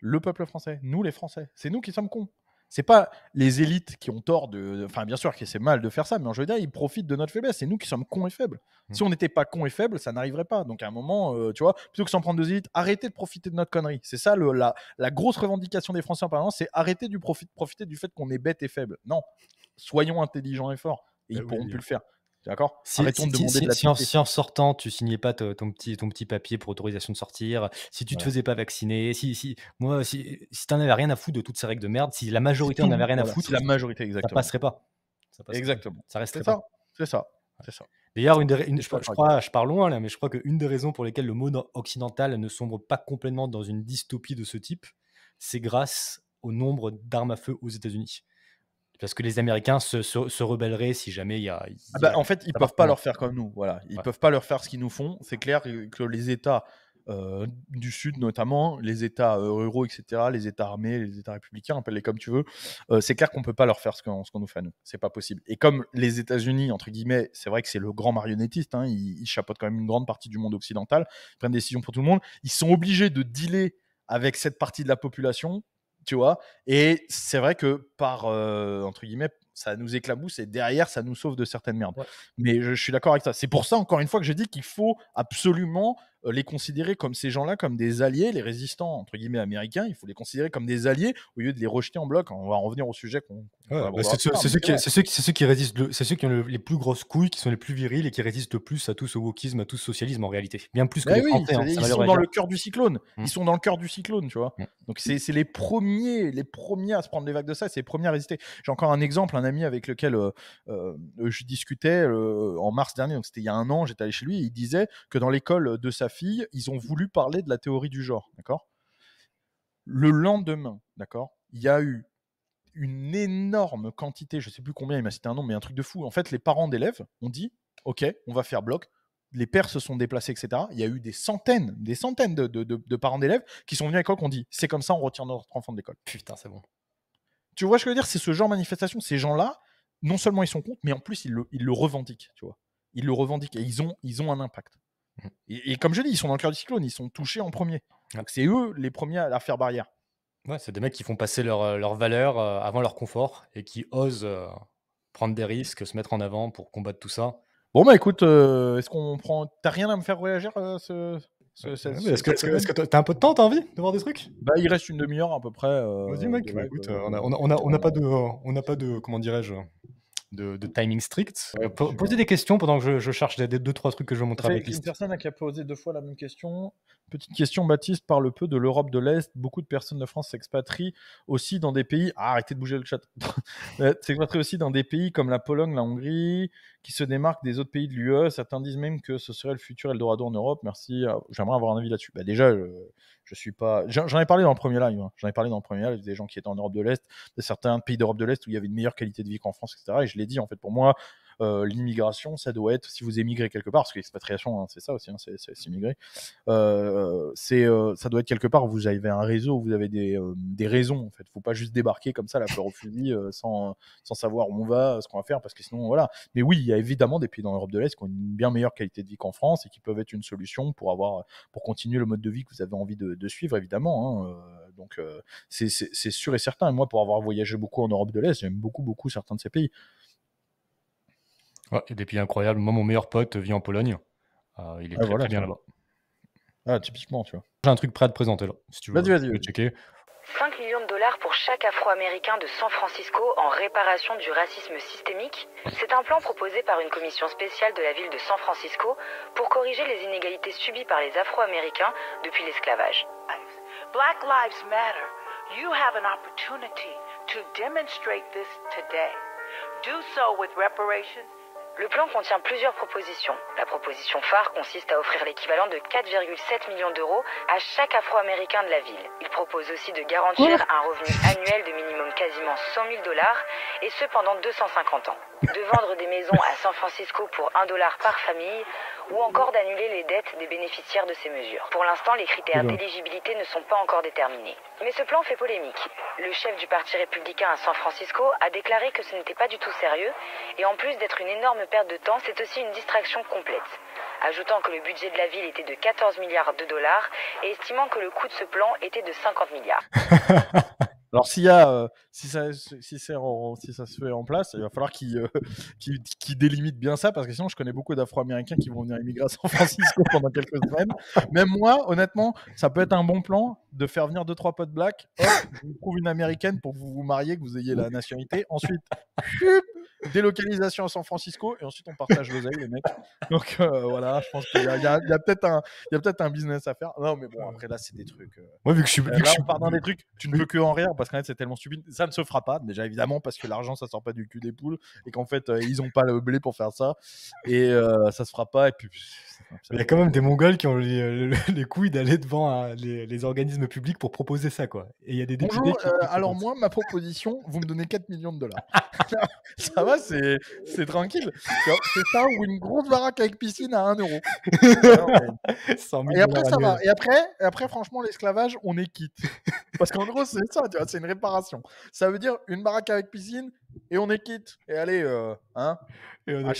Le peuple français. Nous, les Français. C'est nous qui sommes cons. C'est pas les élites qui ont tort enfin, bien sûr que c'est mal de faire ça, mais en veux ils profitent de notre faiblesse. C'est nous qui sommes cons et faibles. Si on n'était pas cons et faibles, ça n'arriverait pas. Donc à un moment, tu vois, plutôt que s'en prendre deux élites, arrêtez de profiter de notre connerie. C'est ça la grosse revendication des Français en permanence, c'est arrêter de profiter du fait qu'on est bête et faible. Non, soyons intelligents et forts. Et ils pourront plus le faire. D'accord. Arrêtons de demander de la pitié. Si en sortant, tu signais pas ton petit papier pour autorisation de sortir, si tu te faisais pas vacciner, si t'en avais rien à foutre de toutes ces règles de merde, si la majorité en avait rien à foutre, si la majorité, exactement. Ça passerait pas. Exactement. Ça resterait pas. C'est ça. D'ailleurs, je pars loin là, mais je crois qu'une des raisons pour lesquelles le monde occidental ne sombre pas complètement dans une dystopie de ce type, c'est grâce au nombre d'armes à feu aux États-Unis. Parce que les Américains se rebelleraient si jamais il y a. En fait, ils peuvent pas leur faire comme nous. Voilà, ils peuvent pas leur faire ce qu'ils nous font. C'est clair que les États du Sud, notamment les États ruraux, etc., les États armés, les États républicains, appelle-les comme tu veux, c'est clair qu'on peut pas leur faire ce qu'on nous fait à nous. C'est pas possible. Et comme les États-Unis, entre guillemets, c'est vrai que c'est le grand marionnettiste, hein, ils chapeautent quand même une grande partie du monde occidental, ils prennent des décisions pour tout le monde. Ils sont obligés de dealer avec cette partie de la population. Tu vois, et c'est vrai que par entre guillemets, ça nous éclabousse et derrière, ça nous sauve de certaines merdes. Ouais. Mais je suis d'accord avec ça. C'est pour ça, encore une fois, que je dis qu'il faut absolument les considérer comme ces gens-là, comme des alliés, les résistants entre guillemets américains. Il faut les considérer comme des alliés au lieu de les rejeter en bloc. On va en revenir au sujet c'est ceux qui résistent, c'est ceux qui ont les plus grosses couilles, qui sont les plus virils et qui résistent le plus à tout ce wokisme, à tout ce socialisme en réalité. Bien plus que les Français. Ils sont dans le cœur du cyclone. Ils sont dans le cœur du cyclone, tu vois. Donc c'est les premiers à se prendre les vagues de ça, c'est les premiers à résister. J'ai encore un exemple, un ami avec lequel je discutais en mars dernier, donc c'était il y a un an, j'étais allé chez lui, et il disait que dans l'école de sa fille, ils ont voulu parler de la théorie du genre, d'accord ? Le lendemain, d'accord, il y a eu une énorme quantité, je ne sais plus combien, il m'a cité un nombre, mais un truc de fou. En fait, les parents d'élèves ont dit « Ok, on va faire bloc ». Les pères se sont déplacés, etc. Il y a eu des centaines de parents d'élèves qui sont venus à l'école, qui ont dit « C'est comme ça, on retire notre enfant de l'école ». Putain, c'est bon. Tu vois ce que je veux dire ? C'est ce genre de manifestation. Ces gens-là, non seulement ils sont contre, mais en plus, ils le revendiquent. Tu vois, ils le revendiquent et ils ont un impact. Et comme je dis, ils sont dans le cœur du cyclone, ils sont touchés en premier. Donc, c'est eux les premiers à faire barrière. Ouais, c'est des mecs qui font passer leurs valeurs avant leur confort et qui osent prendre des risques, se mettre en avant pour combattre tout ça. Bon, bah écoute, est-ce qu'on prend. T'as rien à me faire réagir Est-ce que t'as un peu de temps, t'as envie de voir des trucs ? Bah, il reste une demi-heure à peu près. Vas-y, mec. Écoute, on n'a pas de, comment dirais-je, de timing strict. Posez des questions pendant que je cherche des 2-3 trucs que je veux montrer avec Une liste. personne qui a posé 2 fois la même question. Petite question, Baptiste parle peu de l'Europe de l'Est. Beaucoup de personnes de France s'expatrient aussi dans des pays. Arrêtez de bouger le chat. S'expatrient aussi dans des pays comme la Pologne, la Hongrie, qui se démarquent des autres pays de l'UE. Certains disent même que ce serait le futur Eldorado en Europe. Merci. J'aimerais avoir un avis là-dessus. Bah déjà, je suis pas. J'en ai parlé dans le premier live. J'en ai parlé dans le premier live des gens qui étaient en Europe de l'Est, de certains pays d'Europe de l'Est où il y avait une meilleure qualité de vie qu'en France, etc. Et je l'ai dit, en fait, pour moi, l'immigration, ça doit être, si vous émigrez quelque part, parce que l'expatriation, c'est ça aussi, c'est s'émigrer, ça doit être quelque part où vous avez un réseau, où vous avez des raisons, en fait. Faut pas juste débarquer comme ça, la fleur au fusil, sans savoir où on va, ce qu'on va faire, parce que sinon, voilà. Mais oui, il y a évidemment des pays dans l'Europe de l'Est qui ont une bien meilleure qualité de vie qu'en France et qui peuvent être une solution pour continuer le mode de vie que vous avez envie de suivre, évidemment. Donc, c'est sûr et certain. Et moi, pour avoir voyagé beaucoup en Europe de l'Est, j'aime beaucoup certains de ces pays. Ouais, il y a des pays incroyables. Moi, mon meilleur pote vit en Pologne. Il est très bien là-bas. Ah, typiquement, tu vois. J'ai un truc prêt à te présenter là, si tu veux. Vas-y. Checker. 5 millions de dollars pour chaque Afro-Américain de San Francisco en réparation du racisme systémique. C'est un plan proposé par une commission spéciale de la ville de San Francisco pour corriger les inégalités subies par les Afro-Américains depuis l'esclavage. Black Lives Matter. You have an opportunity to demonstrate this today. Do so with reparations. Le plan contient plusieurs propositions. La proposition phare consiste à offrir l'équivalent de 4,7 millions d'euros à chaque Afro-Américain de la ville. Il propose aussi de garantir un revenu annuel de minimum quasiment 100 000 $, et ce pendant 250 ans. De vendre des maisons à San Francisco pour $1 par famille, ou encore d'annuler les dettes des bénéficiaires de ces mesures. Pour l'instant, les critères d'éligibilité ne sont pas encore déterminés. Mais ce plan fait polémique. Le chef du Parti républicain à San Francisco a déclaré que ce n'était pas du tout sérieux, et en plus d'être une énorme perte de temps, c'est aussi une distraction complète. Ajoutant que le budget de la ville était de 14 milliards de dollars, et estimant que le coût de ce plan était de 50 milliards. Alors si ça se fait en place, il va falloir qu'ils délimitent bien ça, parce que sinon je connais beaucoup d'Afro-Américains qui vont venir immigrer à San Francisco pendant quelques semaines. Même moi, honnêtement, ça peut être un bon plan de faire venir 2-3 potes black. Hop, je vous trouve une américaine pour que vous vous mariez, que vous ayez la nationalité. Ensuite, délocalisation à San Francisco, et ensuite on partage l'oseille, les mecs. Donc voilà, je pense qu'il y a peut-être un business à faire. Non, mais bon, après là c'est des trucs. Moi, vu que je suis on part dans des trucs, tu ne peux que en rire, parce qu'en fait c'est tellement stupide. Ça ne se fera pas, déjà évidemment, parce que l'argent ça sort pas du cul des poules, et qu'en fait ils ont pas le blé pour faire ça, et ça se fera pas. Et puis il y a quand même des Mongols qui ont les couilles d'aller devant les organismes publics pour proposer ça, quoi. Et il y a des députés. Bonjour, alors moi, ma proposition, vous me donnez 4 millions de dollars. Ça va, c'est tranquille. C'est ça, ou une grosse baraque avec piscine à 1 euro. Et après, ça va. Et après, franchement, l'esclavage, on est quitte. Parce qu'en gros, c'est ça, tu vois, c'est une réparation. Ça veut dire une baraque avec piscine et on est quitte. Et allez, Et on a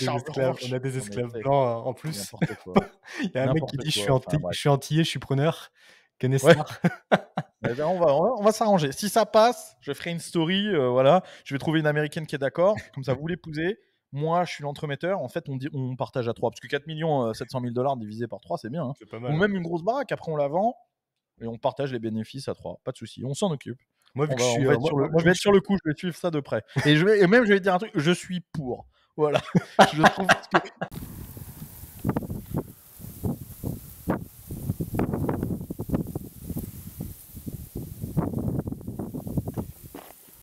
des esclaves blancs en plus. Il y a un mec qui dit je suis antillais, je suis preneur. Kenestar. Ouais. on va s'arranger. Si ça passe, je ferai une story. Voilà, je vais trouver une américaine qui est d'accord. Comme ça, vous l'épousez. Moi, je suis l'entremetteur. En fait, on partage à 3. Parce que 4 700 000 $ divisé par 3, c'est bien. Hein. C'est pas mal. Ou même une grosse baraque. Après, on la vend et on partage les bénéfices à 3. Pas de souci. On s'en occupe. Moi, vu que je vais être sur le coup, je vais suivre ça de près. Et je vais dire un truc. Je suis pour. Voilà. Je trouve que